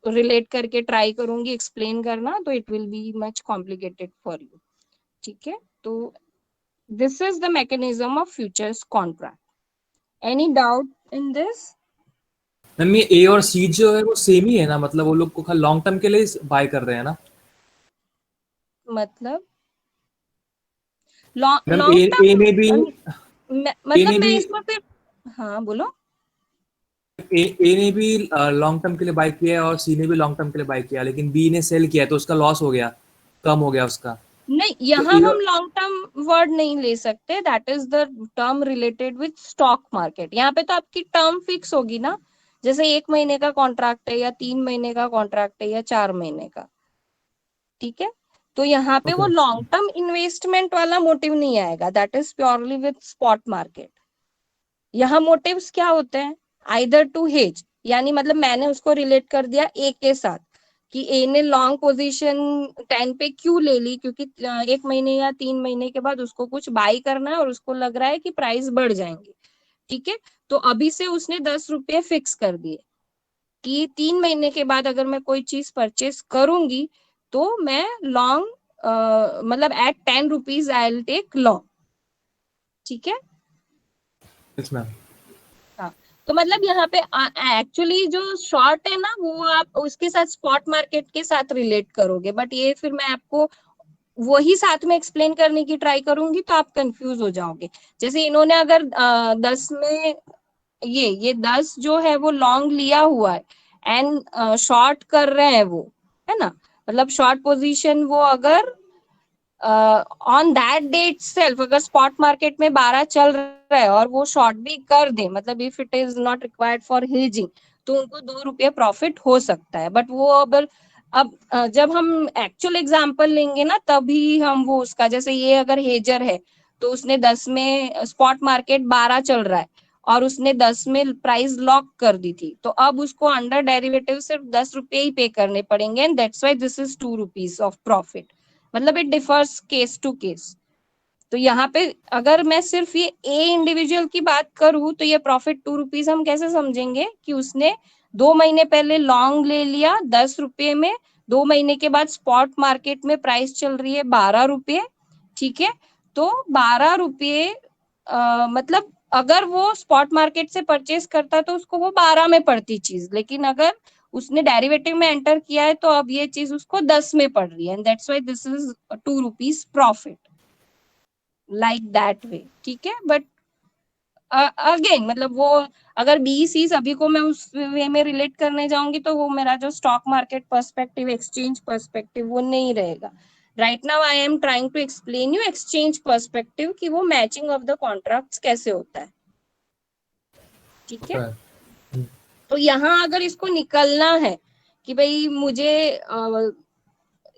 S1: रिलेट करके ट्राई करूंगी एक्सप्लेन करना, तो it will be much complicated for you, ठीक है। तो this is the mechanism of futures contract. Any doubt in this?
S2: Ma'am ये ए और सी जो है वो सेम ही है ना, मतलब वो लोग को लॉन्ग टर्म के लिए बाय कर रहे हैं ना
S1: मतलब
S2: मैम।
S1: लॉन्ग
S2: ए ने भी
S1: टर्म,
S2: ए
S1: मतलब
S2: ने
S1: मैं
S2: भी
S1: इसको फिर, हाँ बोलो।
S2: ए ने भी लॉन्ग टर्म के लिए बाय किया है और सी ने भी लॉन्ग टर्म के लिए बाय किया, लेकिन बी ने सेल किया तो उसका लॉस हो गया, कम हो गया उसका।
S1: नहीं,
S2: तो
S1: यहाँ हम लॉन्ग टर्म वर्ड नहीं ले सकते, that is the term related with stock market. यहाँ पे तो आपकी टर्म फिक्स होगी ना, जैसे 1 महीने का कॉन्ट्रैक्ट है या 3 महीने का कॉन्ट्रैक्ट है या 4 महीने का, ठीक है। तो यहाँ पे वो
S2: ओके
S1: लॉन्ग टर्म इन्वेस्टमेंट वाला मोटिव नहीं आएगा, that is purely with spot market. यहाँ मोटिव्स क्या होते हैं? आइदर टू हेज, यानी मतलब मैंने उसको रिलेट कर दिया ए के साथ कि ए ने लॉन्ग पोजीशन 10 पे क्यों ले ली, क्योंकि 1 महीने या 3 महीने के बाद उसको कुछ बाई करना है और उसको लग रहा है कि प्राइस बढ़ जाएंगे। ठीक है, तो अभी से उसने 10 रुपये फिक्स कर दिए कि 3 महीने के बाद अगर मैं कोई चीज परचेस करूंगी तो मैं लॉन्ग मतलब at 10 rupees I will take long. ठीक है,
S2: यस मैम।
S1: हाँ, तो मतलब यहाँ पे एक्चुअली जो शॉर्ट है ना वो आप उसके साथ स्पॉट मार्केट के साथ रिलेट करोगे, बट ये फिर मैं आपको वही साथ में एक्सप्लेन करने की ट्राई करूंगी तो आप कंफ्यूज हो जाओगे। जैसे इन्होंने अगर 10 में ये 10 जो है वो लॉन्ग लिया हुआ है एंड शॉर्ट कर रहे हैं वो, है ना, मतलब शॉर्ट पोजीशन वो अगर ऑन दैट डेट सेल्फ अगर स्पॉट मार्केट में 12 चल रहा है और वो शॉर्ट भी कर दे, मतलब if it is not required for hedging, तो उनको 2 रुपये प्रॉफिट हो सकता है। बट वो अब जब हम एक्चुअल एग्जांपल लेंगे ना तभी हम वो उसका, जैसे ये अगर हेजर है तो उसने 10 में स्पॉट मार्केट 12 चल रहा है और उसने 10 में प्राइस लॉक कर दी थी, तो अब उसको अंडर डेरिवेटिव सिर्फ 10 रुपये ही पे करने पड़ेंगे and that's why this is 2 rupees of profit. मतलब it differs case to case. तो यहाँ पे अगर मैं सिर्फ ये ए इंडिविजुअल की बात करूं तो ये प्रॉफिट 2 रुपीज हम कैसे समझेंगे कि उसने 2 महीने पहले लॉन्ग ले लिया 10 रुपये में, 2 महीने के बाद स्पॉट मार्केट में प्राइस चल रही है 12 रुपये। ठीक है, तो 12 रुपये मतलब अगर वो स्पॉट मार्केट से परचेस करता तो उसको वो 12 में पड़ती चीज, लेकिन अगर उसने डेरिवेटिव में एंटर किया है तो अब ये चीज उसको 10 में पड़ रही है and that's why this is 2 rupees profit, like that way. ठीक है, बट अगेन मतलब वो अगर बी सी सभी को मैं उस वे में रिलेट करने जाऊंगी तो वो मेरा जो stock market perspective, exchange perspective वो नहीं रहेगा। Right now I am trying to explain you exchange perspective कि वो मैचिंग ऑफ द कॉन्ट्रैक्ट्स कैसे होता है। ठीक है, तो यहाँ अगर इसको निकलना है कि भाई मुझे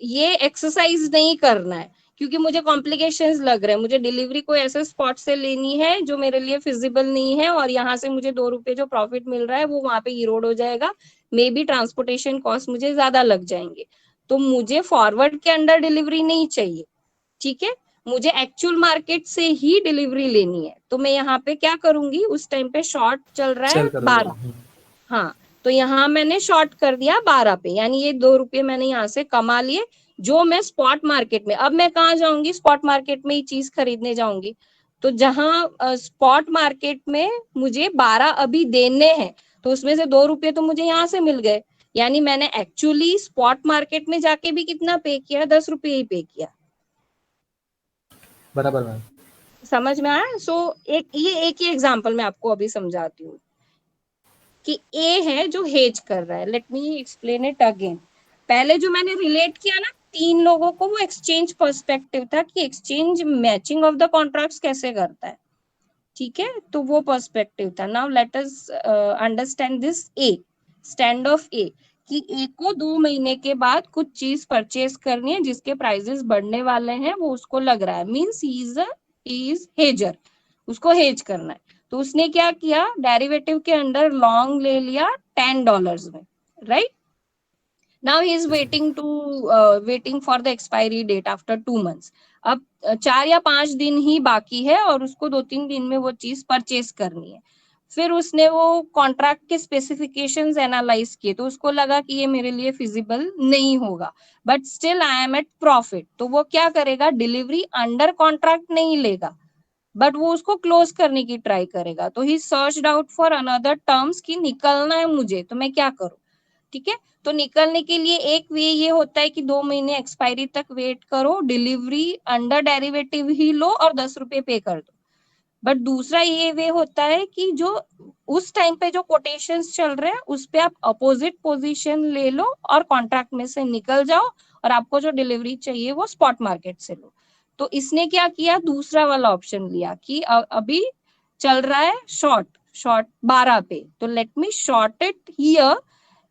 S1: ये एक्सरसाइज नहीं करना है क्योंकि मुझे कॉम्प्लिकेशंस लग रहे हैं, मुझे डिलीवरी कोई ऐसे स्पॉट से लेनी है जो मेरे लिए फिजिबल नहीं है और यहाँ से मुझे 2 रुपए जो प्रॉफिट मिल रहा है वो वहां पे इरोड हो जाएगा, मे बी ट्रांसपोर्टेशन कॉस्ट मुझे ज्यादा लग जाएंगे, तो मुझे फॉरवर्ड के अंडर डिलीवरी नहीं चाहिए। ठीक है, मुझे एक्चुअल मार्केट से ही डिलीवरी लेनी है, तो मैं यहाँ पे क्या करूंगी, उस टाइम पे शॉर्ट चल रहा है
S2: सेल करोगे।
S1: 12, हाँ, तो यहाँ मैंने शॉर्ट कर दिया 12 पे, यानी ये 2 रुपये मैंने यहाँ से कमा लिए जो मैं स्पॉट मार्केट में, अब मैं कहाँ जाऊंगी, स्पॉट मार्केट में ही चीज खरीदने जाऊंगी, तो जहां स्पॉट मार्केट में मुझे 12 अभी देने हैं तो उसमें से 2 रुपये तो मुझे यहाँ से मिल गए, यानी मैंने एक्चुअली स्पॉट मार्केट में जाके भी कितना पे किया, 10 रुपये ही पे किया।
S2: बराबर मैम।
S1: समझ में आया? सो एक ही एग्जांपल मैं आपको अभी समझाती हूँ कि ए है जो हेज कर रहा है। Let me explain it again. पहले जो मैंने रिलेट किया ना 3 लोगों को, वो एक्सचेंज पर्सपेक्टिव था कि exchange matching of the contracts कैसे करता है। ठीक है, तो वो पर्सपेक्टिव था। Now let us understand this A, stand of A, कि ए को 2 महीने के बाद कुछ चीज परचेज करनी है जिसके प्राइसेस बढ़ने वाले हैं, वो उसको लग रहा है, मींस ही इज हेजर, उसको हेज करना है। तो उसने क्या किया, डेरिवेटिव के अंडर लॉन्ग ले लिया $10 में, right. Now he is waiting for the expiry date after 2 months। अब 4 या 5 दिन ही बाकी है और उसको 2-3 दिन में वो चीज परचेज करनी है। फिर उसने वो कॉन्ट्रैक्ट के स्पेसिफिकेशंस एनालाइज किए तो उसको लगा कि ये मेरे लिए फिजिबल नहीं होगा, but still I am at profit, तो वो क्या करेगा, डिलीवरी अंडर कॉन्ट्रैक्ट नहीं लेगा बट वो उसको क्लोज करने की ट्राई करेगा। तो he searched out for another terms कि निकलना है मुझे तो मैं क्या करूं। ठीक है, तो निकलने के लिए एक वे ये होता है कि 2 महीने एक्सपायरी तक वेट करो, डिलीवरी अंडर डेरिवेटिव ही लो और 10 रुपये पे कर दो। बट दूसरा ये वे होता है कि जो उस टाइम पे जो कोटेशंस चल रहे हैं उस पे आप अपोजिट पोजीशन ले लो और कॉन्ट्रैक्ट में से निकल जाओ और आपको जो डिलीवरी चाहिए वो स्पॉट मार्केट से लो। तो इसने क्या किया, दूसरा वाला ऑप्शन लिया कि अभी चल रहा है शॉर्ट 12 पे, तो let me short it here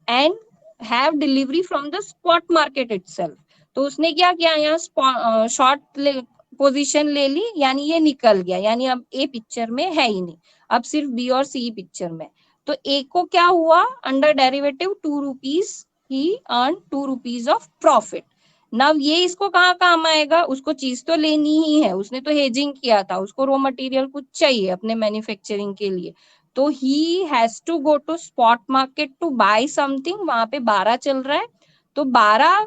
S1: and have delivery from the spot market itself. तो उसने क्या किया, यहाँ शॉर्ट पोजीशन ले ली, यानी ये निकल गया, यानी अब ए पिक्चर में है ही नहीं, अब सिर्फ बी और सी पिक्चर में। तो ए को क्या हुआ, under derivative 2 rupees he earned 2 rupees of profit. Now ये इसको कहाँ काम आएगा, उसको चीज तो लेनी ही है, उसने तो हेजिंग किया था, उसको रॉ मटेरियल कुछ चाहिए अपने मैन्युफैक्चरिंग के लिए, तो he has to go to spot market to buy something, वहां पे 12 चल रहा है, तो 12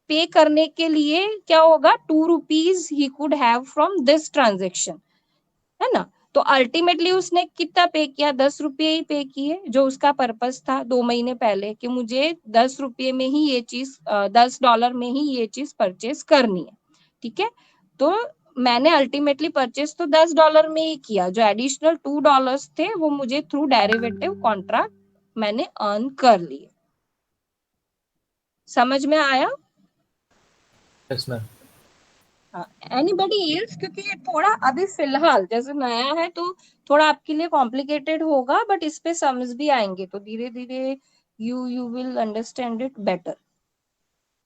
S1: पे करने के लिए क्या होगा, 2 rupees he could have from this transaction, है ना। तो अल्टीमेटली उसने कितना पे किया, 10 रुपये ही पे किए, जो उसका पर्पस था 2 महीने पहले कि मुझे 10 रुपये में ही ये चीज, $10 में ही ये चीज परचेस करनी है, ठीक है। तो मैंने अल्टीमेटली परचेस तो $10 में ही किया, जो एडिशनल $2 थे वो मुझे थ्रू डेरिवेटिव कॉन्ट्रैक्ट मैंने अर्न कर लिए। समझ में आया?
S4: Yes ma'am.
S1: एनीबॉडी एल्स, क्योंकि ये थोड़ा अभी फिलहाल जैसे नया है तो थोड़ा आपके लिए कॉम्प्लिकेटेड होगा, बट इस पे समझ भी आएंगे तो धीरे धीरे you will understand it better,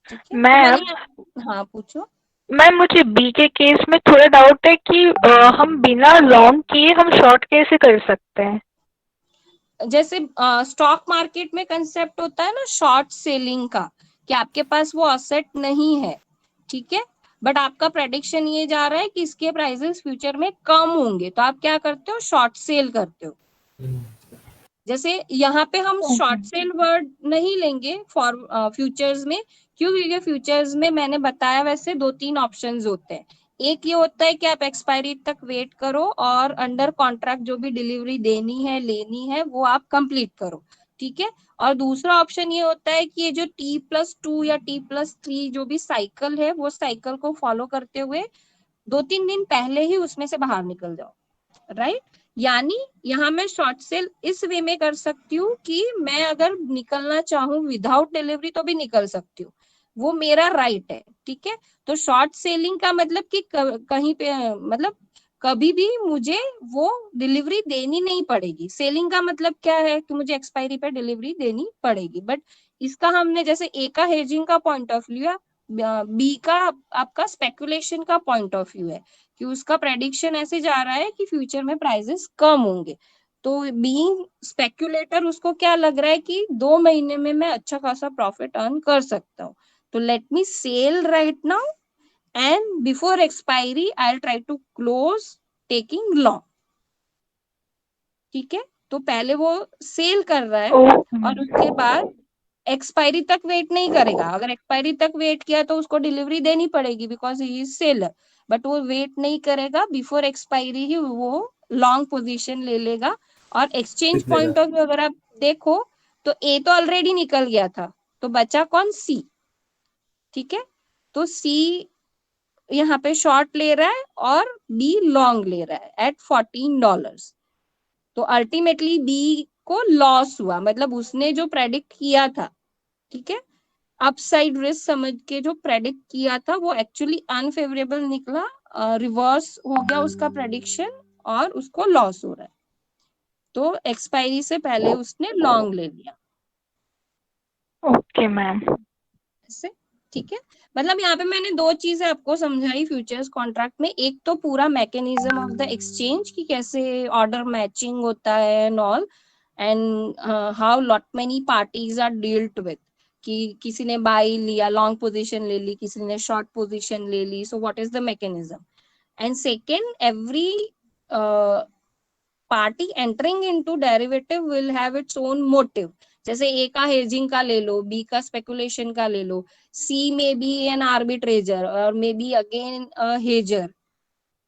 S1: ठीक है। तो
S7: मैम
S1: मैंने, हाँ पूछो।
S7: मैम मुझे बी के केस में थोड़ा डाउट है कि हम बिना लॉन्ग किए हम शॉर्ट कैसे कर सकते हैं?
S1: जैसे स्टॉक मार्केट में कंसेप्ट होता है ना शॉर्ट सेलिंग का, कि आपके पास वो असेट नहीं है, ठीक है, बट आपका प्रेडिक्शन ये जा रहा है कि इसके प्राइसेस फ्यूचर में कम होंगे, तो आप क्या करते हो, शॉर्ट सेल करते हो। जैसे यहाँ पे हम शॉर्ट सेल वर्ड नहीं लेंगे फॉर फ्यूचर्स में, क्यों, क्योंकि फ्यूचर्स में मैंने बताया वैसे 2-3 ऑप्शंस होते हैं। एक ये होता है कि आप एक्सपायरी तक वेट करो और अंडर कॉन्ट्रैक्ट जो भी डिलीवरी देनी है लेनी है वो आप कंप्लीट करो, ठीक है। और दूसरा ऑप्शन ये होता है कि ये जो T+2 या T+3 जो भी साइकिल है वो साइकिल को फॉलो करते हुए 2-3 दिन पहले ही उसमें से बाहर निकल जाओ, राइट। यानी यहाँ मैं शॉर्ट सेल इस वे में कर सकती हूँ कि मैं अगर निकलना चाहूँ विदाउट डिलीवरी तो भी निकल सकती हूँ, वो मेरा राइट है, ठीक है। तो शॉर्ट सेलिंग का मतलब कि कहीं पे मतलब कभी भी मुझे वो डिलीवरी देनी नहीं पड़ेगी। सेलिंग का मतलब क्या है कि मुझे एक्सपायरी पे डिलीवरी देनी पड़ेगी, बट इसका हमने जैसे ए का हेजिंग का पॉइंट ऑफ व्यू है, बी का आपका स्पेकुलेशन का पॉइंट ऑफ व्यू है कि उसका प्रेडिक्शन ऐसे जा रहा है कि फ्यूचर में प्राइसेस कम होंगे, तो बीइंग स्पेक्युलेटर उसको क्या लग रहा है कि 2 महीने में मैं अच्छा खासा प्रॉफिट अर्न कर सकता हूँ, तो let me sell right now and before expiry I try to close taking long, ठीक है। तो पहले वो सेल कर रहा है और उसके बाद एक्सपायरी तक वेट नहीं करेगा, अगर एक्सपायरी तक वेट किया तो उसको डिलीवरी देनी पड़ेगी because he is seller, but वो वेट नहीं करेगा, बिफोर एक्सपायरी ही वो लॉन्ग पोजीशन ले लेगा। और एक्सचेंज
S2: निकलेगा।
S1: पॉइंट ऑफ व्यू अगर आप देखो तो ए तो ऑलरेडी निकल गया था, तो बचा कौन, सी, ठीक है। तो सी यहाँ पे शॉर्ट ले रहा है और बी लॉन्ग ले रहा है एट $14, तो अल्टीमेटली बी को लॉस हुआ, मतलब उसने जो प्रेडिक्ट किया था, ठीक है, अपसाइड रिस्क समझ के जो प्रेडिक्ट किया था वो एक्चुअली अनफेवरेबल निकला, रिवर्स हो गया उसका प्रेडिक्शन और उसको लॉस हो रहा है, तो एक्सपायरी से पहले उसने लॉन्ग ले लिया
S7: ओके मैम।
S1: ऐसे, ठीक है। मतलब यहाँ पे मैंने 2 चीजें आपको समझाई फ्यूचर्स कॉन्ट्रैक्ट में, एक तो पूरा मैकेनिज्म ऑफ द एक्सचेंज कि कैसे ऑर्डर मैचिंग होता है and all, and how lot many parties are dealt with, कि किसी ने बाई लिया, लॉन्ग पोजीशन ले ली, किसी ने शॉर्ट पोजीशन ले ली, so what is the mechanism. And second, every party entering into derivative will have its own motive, जैसे ए का हेजिंग का ले लो, बी का स्पेकुलेशन का ले लो, सी में बी एन आर्बिट्रेजर और मे बी अगेन हेजर,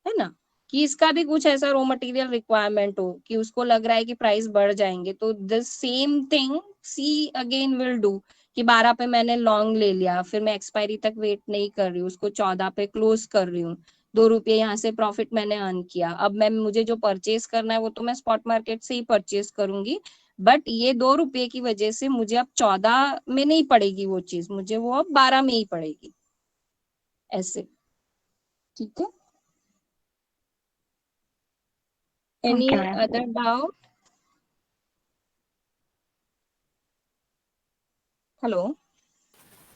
S1: है ना, कि इसका भी कुछ ऐसा रॉ मटेरियल रिक्वायरमेंट हो कि उसको लग रहा है कि प्राइस बढ़ जाएंगे, तो the same thing see again will do कि 12 पे मैंने लॉन्ग ले लिया, फिर मैं एक्सपायरी तक वेट नहीं कर रही हूँ, उसको 14 पे क्लोज कर रही हूँ, 2 रुपये यहाँ से प्रॉफिट मैंने अर्न किया, अब मैं मुझे जो परचेज करना है वो तो मैं स्पॉट मार्केट से ही परचेज करूंगी, बट ये 2 रुपये की वजह से मुझे अब 14 में नहीं पड़ेगी वो चीज, मुझे वो अब 12 में ही पड़ेगी, ऐसे, ठीक है। Any
S7: okay ma'am.
S1: Other doubt? Hello.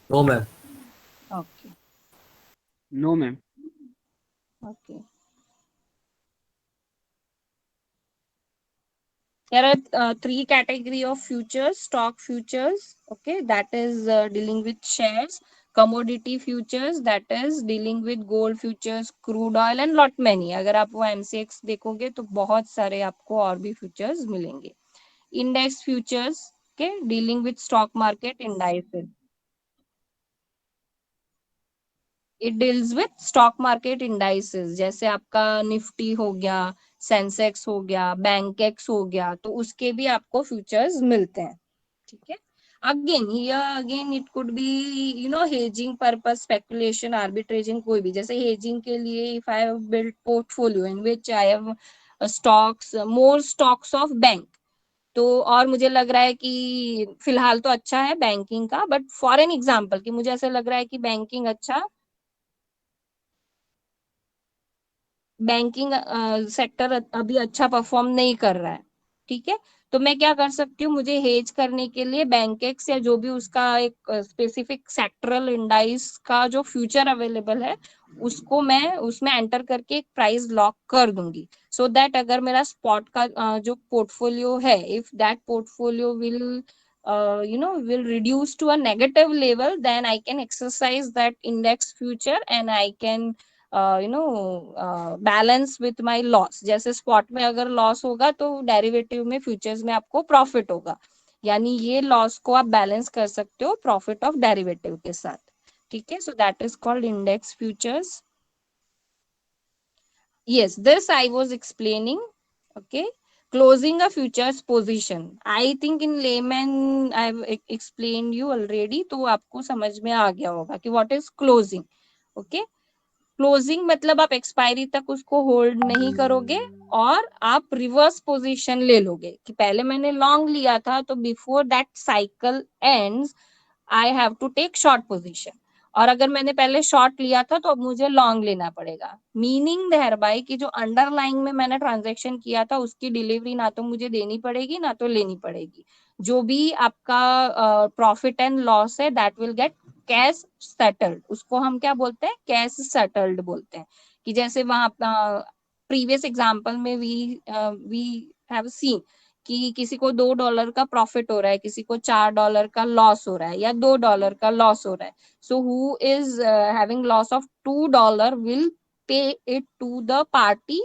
S2: No ma'am.
S1: Okay.
S8: No ma'am.
S1: Okay. There are three category of futures: stock futures, okay, that is dealing with shares; commodity futures, that is dealing with gold futures, crude oil and lot many. अगर आप वो MCX देखोगे तो बहुत सारे आपको और भी futures मिलेंगे. Index futures, okay, dealing with stock market indices. It deals with stock market indices, जैसे आपका निफ्टी हो गया, सेंसेक्स हो गया, बैंकेक्स हो गया, तो उसके भी आपको फ्यूचर्स मिलते हैं. ठीक है. Again it could be, hedging purpose, speculation, arbitraging, कोई भी. जैसे hedging के लिए if I have built portfolio in which I have stocks, more stocks of bank, तो और मुझे लग रहा है कि फिलहाल तो अच्छा है बैंकिंग का, बट फॉर एन एग्जांपल कि मुझे ऐसा लग रहा है कि बैंकिंग सेक्टर अभी अच्छा परफॉर्म नहीं कर रहा है. ठीक है. तो मैं क्या कर सकती हूँ, मुझे हेज करने के लिए बैंकेक्स या जो भी उसका एक स्पेसिफिक सेक्टरल इंडाइस का जो फ्यूचर अवेलेबल है, उसको मैं उसमें एंटर करके एक प्राइस लॉक कर दूंगी, सो दैट अगर मेरा स्पॉट का जो पोर्टफोलियो है, if that portfolio will reduce to a negative level, then I can exercise that index future and I can balance with my loss. जैसे स्पॉट में अगर लॉस होगा तो डेरिवेटिव में, फ्यूचर्स में आपको प्रॉफिट होगा, यानी ये लॉस को आप बैलेंस कर सकते हो प्रॉफिट ऑफ डेरिवेटिव के साथ. ठीक है. So that is called index futures. Yes, this I was explaining. Okay. Closing a futures position. I think in layman I've explained you already. तो आपको समझ में आ गया होगा कि what is closing. Okay. Closing मतलब आप एक्सपायरी तक उसको होल्ड नहीं करोगे और आप रिवर्स पोजीशन ले लोगे कि पहले मैंने लॉन्ग लिया था, तो before that cycle ends I have to take short position, और अगर मैंने पहले शॉर्ट लिया था तो अब मुझे लॉन्ग लेना पड़ेगा. मीनिंग देयर बाय कि जो अंडरलाइंग में मैंने ट्रांजैक्शन किया था उसकी डिलीवरी ना तो मुझे देनी पड़ेगी ना तो लेनी पड़ेगी. जो भी आपका प्रॉफिट एंड लॉस है that will get cash settled. उसको हम क्या बोलते हैं, कैश सेटल्ड बोलते हैं. कि जैसे वहां प्रीवियस एग्जांपल में वी हैव सीन कि किसी को $2 का प्रॉफिट हो रहा है, किसी को $4 का लॉस हो रहा है या $2 का लॉस हो रहा है. So who is having loss of $2 will pay it to the party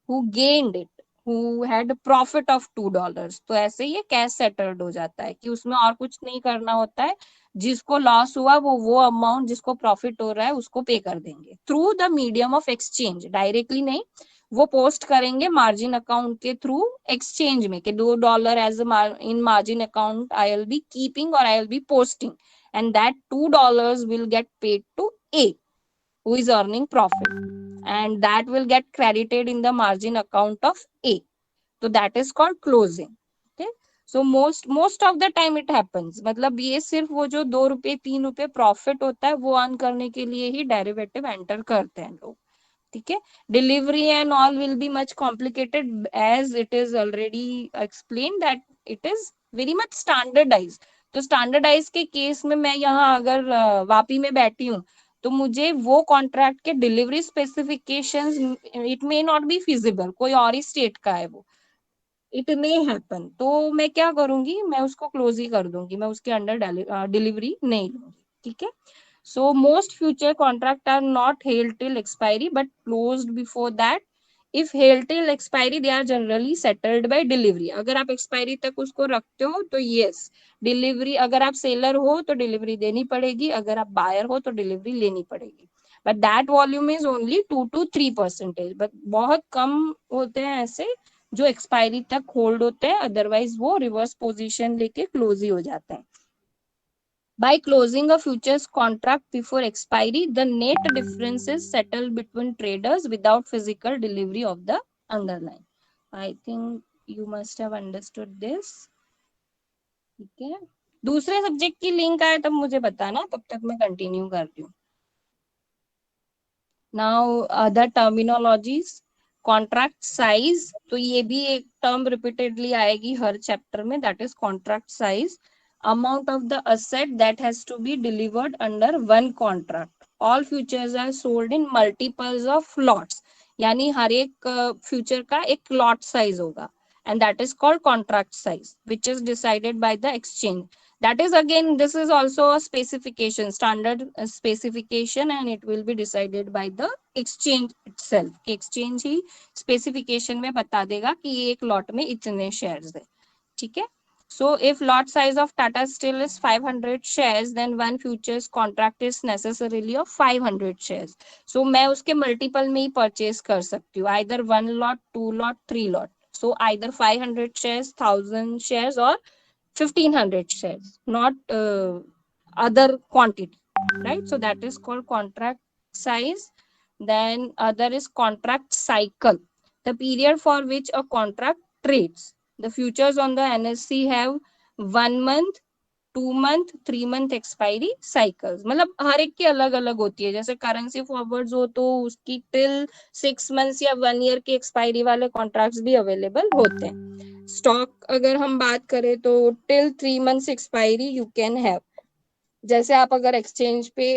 S1: who gained it, who had profit of $2. तो ऐसे ये कैश सेटल्ड हो जाता है कि उसमें और कुछ नहीं करना होता है. जिसको लॉस हुआ वो अमाउंट जिसको प्रॉफिट हो रहा है उसको पे कर देंगे through the medium of exchange. Directly नहीं, वो पोस्ट करेंगे मार्जिन अकाउंट के थ्रू एक्सचेंज में कि $2 as in margin account I will be keeping और I will be posting, and that $2 will get paid to A who is earning profit, and that will get credited in the margin account of A. So that is called closing. Okay. So most of the time it happens, मतलब ये सिर्फ वो जो ₹2 ₹3 profit होता है वो earn करने के लिए ही डेरिवेटिव एंटर करते हैं लोग. ठीक है. Delivery and all will be much complicated as it is already explain that it is very much standardize. तो स्टैंडर्डाइज के केस में मैं यहाँ अगर वापी में बैठी हूँ तो मुझे वो कॉन्ट्रैक्ट के delivery specifications it may not be feasible, कोई और ही स्टेट का है वो, इट मे हैपन, तो मैं क्या करूंगी, मैं उसको क्लोज ही कर दूंगी, मैं उसके अंडर डिलीवरी नहीं लूंगी. ठीक है. So most future contract are not held till expiry but closed before that. If held till expiry, they are generally settled by delivery. अगर आप expiry तक उसको रखते हो तो yes, delivery, अगर आप seller हो तो delivery देनी पड़ेगी, अगर आप buyer हो तो delivery लेनी पड़ेगी. But that volume is only 2-3%. But बहुत कम होते हैं ऐसे जो expiry तक hold होते हैं, otherwise वो reverse position लेके close ही हो जाते हैं. By closing a futures contract before expiry, the net difference is settled between traders without physical delivery of the underlying. I think you must have understood this. ठीक है. दूसरे subject की link आए तब मुझे बताना, तब तक मैं कंटिन्यू करती हूँ. Now other terminologies. Contract size, तो ये भी एक टर्म रिपीटेडली आएगी हर चैप्टर में, that is contract size. Amount of the asset that has to be delivered under one contract. All futures are sold in multiples of lots. यानी हर एक future का एक लॉट साइज होगा. and that is called contract size, which is decided by the exchange. That is, again, this is also a specification, standard specification, and it will be decided by the exchange itself. कि exchange ही specification में बता देगा कि ये एक lot में इतने shares है, ठीक है. So if lot size of Tata Steel is 500 shares, then one futures contract is necessarily of 500 shares. So मैं उसके multiple में ही purchase कर सकती हूँ, either 1 lot, 2 lot, 3 lot. So either 500 shares, 1000 shares, or 1500 shares, not other quantity, right? So that is called contract size. Then other is contract cycle, the period for which a contract trades. The futures on the NSE have 1 month, 2 month, 3 month expiry cycles. मतलब हर एक की अलग अलग होती है. जैसे currency forwards हो तो उसकी टिल 6 months या 1 year की एक्सपायरी वाले कॉन्ट्रैक्ट्स भी अवेलेबल होते हैं. स्टॉक अगर हम बात करें तो till 3 months expiry you can have. जैसे आप अगर एक्सचेंज पे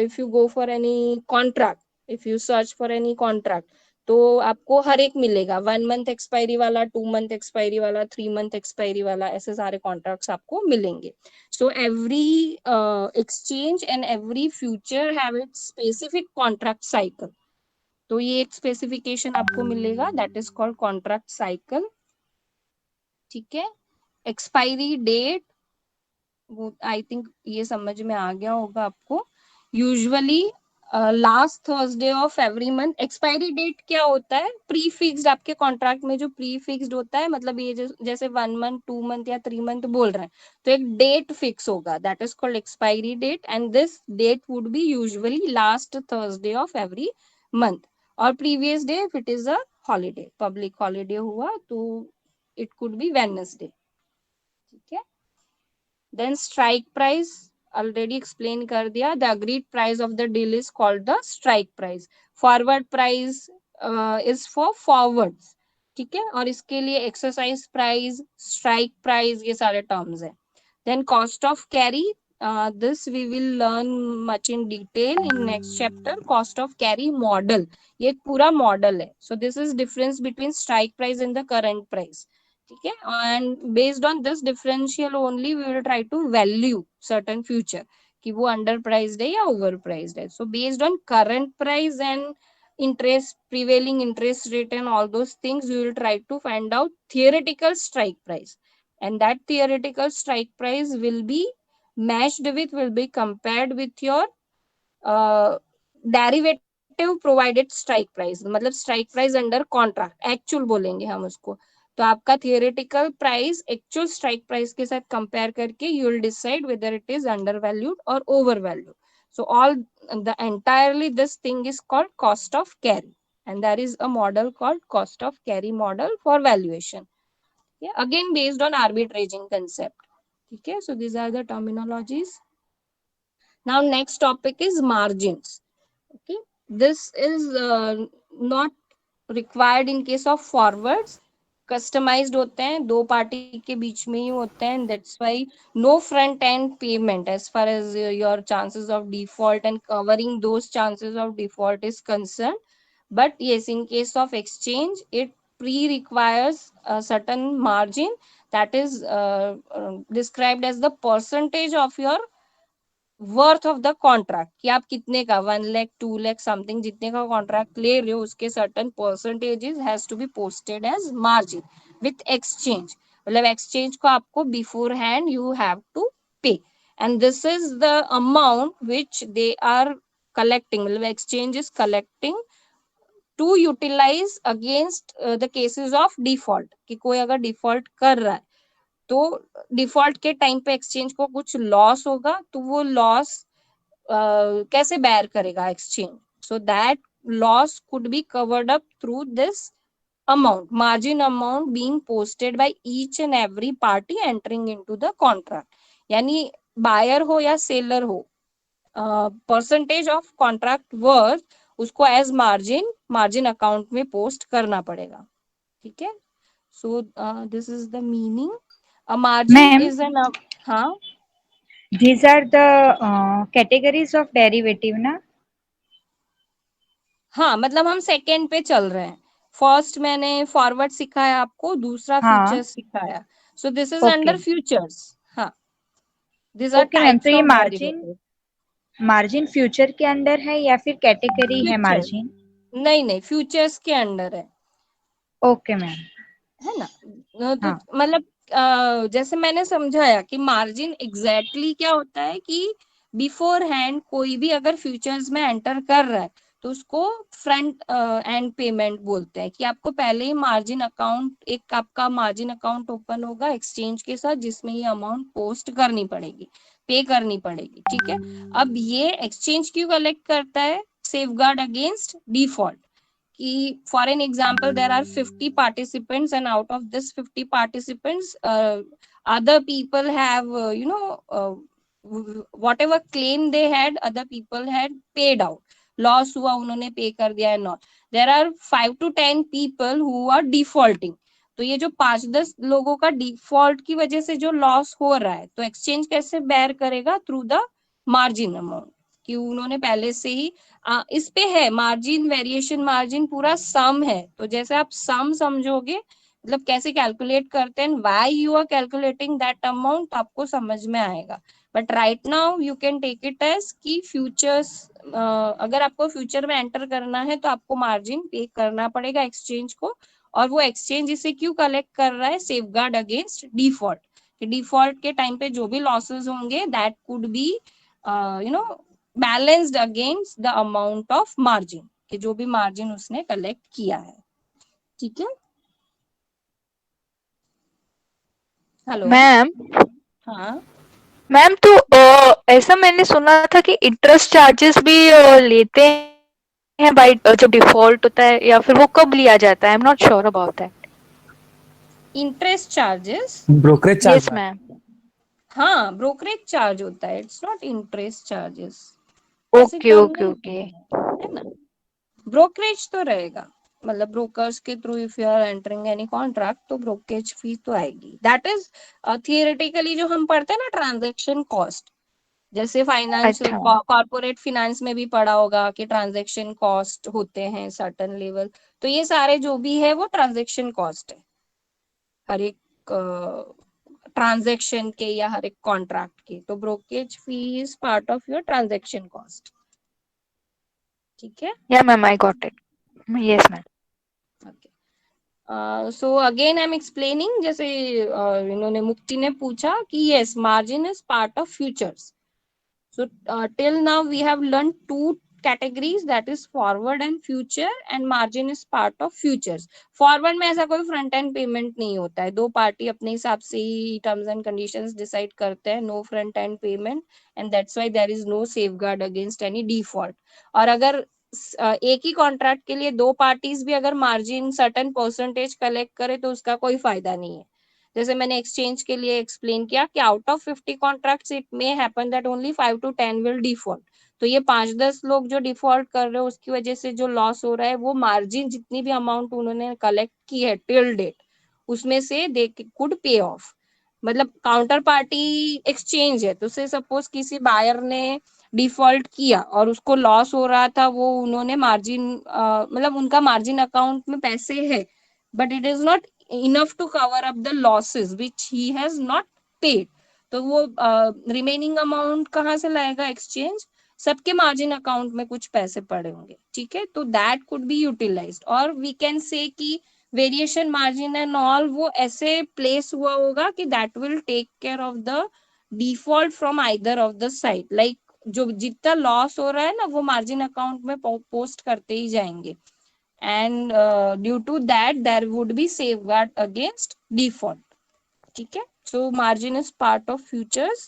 S1: if you go for any contract, if you search for any contract, तो आपको हर एक मिलेगा. 1 month एक्सपायरी वाला, 2 month एक्सपायरी वाला, 3 month एक्सपायरी वाला, ऐसे सारे कॉन्ट्रैक्ट्स आपको मिलेंगे. So every exchange and every future have it's specific contract cycle. तो ये एक स्पेसिफिकेशन आपको मिलेगा, that is called contract cycle. ठीक है. एक्सपायरी डेट, वो आई थिंक ये समझ में आ गया होगा आपको. Usually last Thursday of every month. Expiry date क्या होता है? Pre fixed. आपके कॉन्ट्रैक्ट में जो प्री फिक्स्ड होता है, मतलब ये जैसे 1 month, 2 month या 3 month बोल रहे हैं, तो एक डेट फिक्स होगा, that is called expiry date, and this date would be usually last Thursday of every month, और previous day if it is a holiday, public holiday हुआ तो इट कुड बी वेडनेसडे. ठीक है. Then strike price, already explain कर दिया. The agreed price of the deal is called the strike price. Forward price is for forwards. ठीक है. और इसके लिए exercise price, strike price, ये सारे terms हैं. Then cost of carry, this we will learn much in detail in next chapter. Cost of carry model, ये एक पूरा model है. So this is difference between strike price and the current price. ठीक है. And based on this differential only we will try to value certain future कि वो under priced है या ओवर प्राइस्ड है. So based on current price and interest, prevailing interest rate and all those things, we will try to find out theoretical strike price, and that theoretical strike price will be matched with, will be compared with your derivative provided strike price. मतलब strike price under contract, actual बोलेंगे हम उसको. तो आपका theoretical price actual strike price के साथ compare करके you will decide whether it is undervalued or overvalued. So all the entirely this thing is called cost of carry, and there is a model called cost of carry model for valuation. Yeah, again based on arbitraging concept. Okay, so these are the terminologies. Now next topic is margins. Okay, this is not required in case of forwards. Customized होते हैं, दो party के बीच में ही होते हैं, that's why no front end payment as far as your chances of default and covering those chances of default is concerned. But yes, in case of exchange, it pre-requires a certain margin that is described as the percentage of your worth of the contract, कि आप कितने का 1 lakh 2 lakh something जितने का contract ले रहे हो उसके certain percentages has to be posted as margin with exchange. मतलब एक्सचेंज को आपको beforehand you have to pay, and this is the amount which they are collecting. मतलब exchange is collecting to utilise against the cases of default, कि कोई अगर default कर रहा है तो डिफॉल्ट के टाइम पे एक्सचेंज को कुछ लॉस होगा, तो वो लॉस कैसे बेयर करेगा exchange. So that loss could be covered up through this amount, margin amount being posted by each and every party entering into the contract. यानी बायर हो या सेलर हो, परसेंटेज ऑफ कॉन्ट्रैक्ट वर्थ उसको as margin account में post करना पड़ेगा. ठीक है. So this is the meaning. A margin
S9: Ma'am,
S1: is an हाँ.
S9: these are the categories of derivative, ना?
S1: हाँ, मतलब हम सेकेंड पे चल रहे हैं. फर्स्ट मैंने फॉरवर्ड सिखाया आपको, दूसरा
S9: हाँ
S1: फ्यूचर्स सिखाया. सो this is
S9: okay
S1: under futures. हाँ, these are
S9: ओके मैम, तो
S1: types
S9: ये
S1: of
S9: margin
S1: derivatives.
S9: Margin future के अंडर है या फिर कैटेगरी है
S1: फ्यूचर,
S9: मार्जिन?
S1: नहीं नहीं, फ्यूचर्स के अंडर है
S9: ओके मैम.
S1: है ना. तो
S9: हाँ
S1: मतलब जैसे मैंने समझाया कि मार्जिन एग्जैक्टली क्या होता है कि बिफोर हैंड कोई भी अगर फ्यूचर्स में एंटर कर रहा है तो उसको फ्रंट एंड पेमेंट बोलते हैं, कि आपको पहले ही मार्जिन अकाउंट, एक आपका मार्जिन अकाउंट ओपन होगा एक्सचेंज के साथ, जिसमें ये अमाउंट पोस्ट करनी पड़ेगी, पे करनी पड़ेगी. ठीक है. अब ये एक्सचेंज क्यों कलेक्ट करता है? Safeguard against default. कि for an example there are 50 participants and out of this 50 participants other people have whatever claim they had, other people had paid out, loss हुआ उन्होंने पे कर दिया है not. There are 5 to 10 people who are defaulting. तो ये जो 5-10 लोगों का डिफॉल्ट की वजह से जो लॉस हो रहा है, तो एक्सचेंज कैसे बेयर करेगा? थ्रू द मार्जिन अमाउंट, कि उन्होंने पहले से ही इस पे है मार्जिन, वेरिएशन मार्जिन पूरा सम है. तो जैसे आप सम समझोगे, मतलब कैसे कैलकुलेट करते हैं, why you are calculating that amount, आपको समझ में आएगा. But right now you can take it as कि फ्यूचर्स, अगर आपको फ्यूचर में एंटर करना है तो आपको मार्जिन पे करना पड़ेगा एक्सचेंज को. और वो एक्सचेंज इसे क्यों कलेक्ट कर रहा है? Safeguard against default. डिफॉल्ट के टाइम पे जो भी लॉसेस होंगे that could be balanced against the amount of margin, कि जो भी मार्जिन उसने कलेक्ट किया है. ठीक है. हेलो.
S10: मैम
S1: हाँ,
S10: मैम तो ऐसा मैंने सुना था कि इंटरेस्ट चार्जेस भी लेते हैं बाई जो डिफॉल्ट होता है, या फिर वो कब लिया जाता है? I am not sure about that.
S1: Interest charges.
S2: Brokerage charge.
S10: Yes ma'am.
S1: हाँ, ब्रोकरेज चार्ज होता है, इट्स नॉट इंटरेस्ट चार्जेस. ऐसे
S10: ओके
S1: टर्म
S10: ओके
S1: नहीं
S10: ओके.
S1: है ना. ब्रोकरेज तो रहेगा, मतलब ब्रोकर्स के through if you are entering any contract तो ब्रोकरेज फी तो आएगी. दैट इज थियोरेटिकली जो हम पढ़ते हैं ना, ट्रांजैक्शन कॉस्ट. जैसे फाइनेंशियल
S10: अच्छा.
S1: कॉर्पोरेट फिनेंस में भी पढ़ा होगा कि ट्रांजैक्शन कॉस्ट होते हैं सर्टन लेवल. तो ये सारे जो भी है वो ट्रांजैक्शन कॉस्ट है, हर एक ट्रांजैक्शन के या हर एक कॉन्ट्रैक्ट के. तो brokerage fee is part of your transaction cost. ठीक है.
S10: या ma'am I got it. Yes ma'am.
S1: Okay. So again I am explaining. जैसे इन्होंने, मुक्ति ने पूछा कि yes margin is part of futures. So till now we have learned two categories, that is forward and future, and margin is part of futures. Forward में ऐसा कोई front end payment नहीं होता है, दो पार्टी अपने हिसाब से ही टर्म्स एंड कंडीशंस डिसाइड करते हैं, no front end payment, and that's why there is no safeguard against any default. और अगर एक ही कॉन्ट्रैक्ट के लिए दो पार्टीज भी अगर मार्जिन सर्टेन परसेंटेज कलेक्ट करे तो उसका कोई फायदा नहीं है. जैसे मैंने एक्सचेंज के लिए एक्सप्लेन किया कि out of 50 contracts it may happen that only 5 to 10 will default. तो ये 5-10 लोग जो डिफॉल्ट कर रहे हो उसकी वजह से जो लॉस हो रहा है, वो मार्जिन जितनी भी अमाउंट उन्होंने कलेक्ट की है टिल डेट, उसमें से दे कुड पे ऑफ. मतलब काउंटर पार्टी एक्सचेंज है, तो से सपोज किसी बायर ने डिफॉल्ट किया और उसको लॉस हो रहा था, वो उन्होंने मार्जिन, मतलब उनका मार्जिन अकाउंट में पैसे है, but it is not enough to cover up the losses which he has not paid. तो वो रिमेनिंग अमाउंट कहाँ से लाएगा एक्सचेंज? सबके मार्जिन अकाउंट में कुछ पैसे पड़े होंगे. ठीक है. तो दैट कुड बी यूटिलाइज्ड. और वी कैन से कि वेरिएशन मार्जिन एंड ऑल वो ऐसे प्लेस हुआ होगा कि that will take care of the default from either of the side. Like जो जितना लॉस हो रहा है ना, वो मार्जिन अकाउंट में पोस्ट करते ही जाएंगे. And due to that there would be safeguard against default. ठीक है. So margin is part of futures.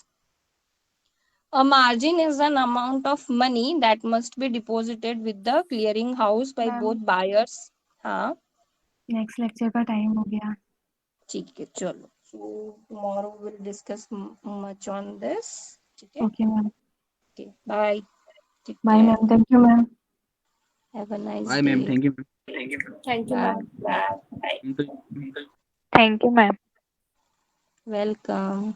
S1: A margin is an amount of money that must be deposited with the clearing house by
S3: ma'am
S1: both buyers. हाँ,
S3: next lecture का time हो गया.
S1: ठीक है, चलो. So tomorrow we'll discuss much on this. ठीक है.
S3: Okay ma'am.
S1: Okay, bye. Take
S3: bye
S1: care.
S3: Ma'am. Thank you ma'am.
S1: Have a nice
S8: bye ma'am.
S1: day.
S8: Thank you ma'am.
S7: Thank you ma'am.
S10: Thank you ma'am.
S1: Welcome.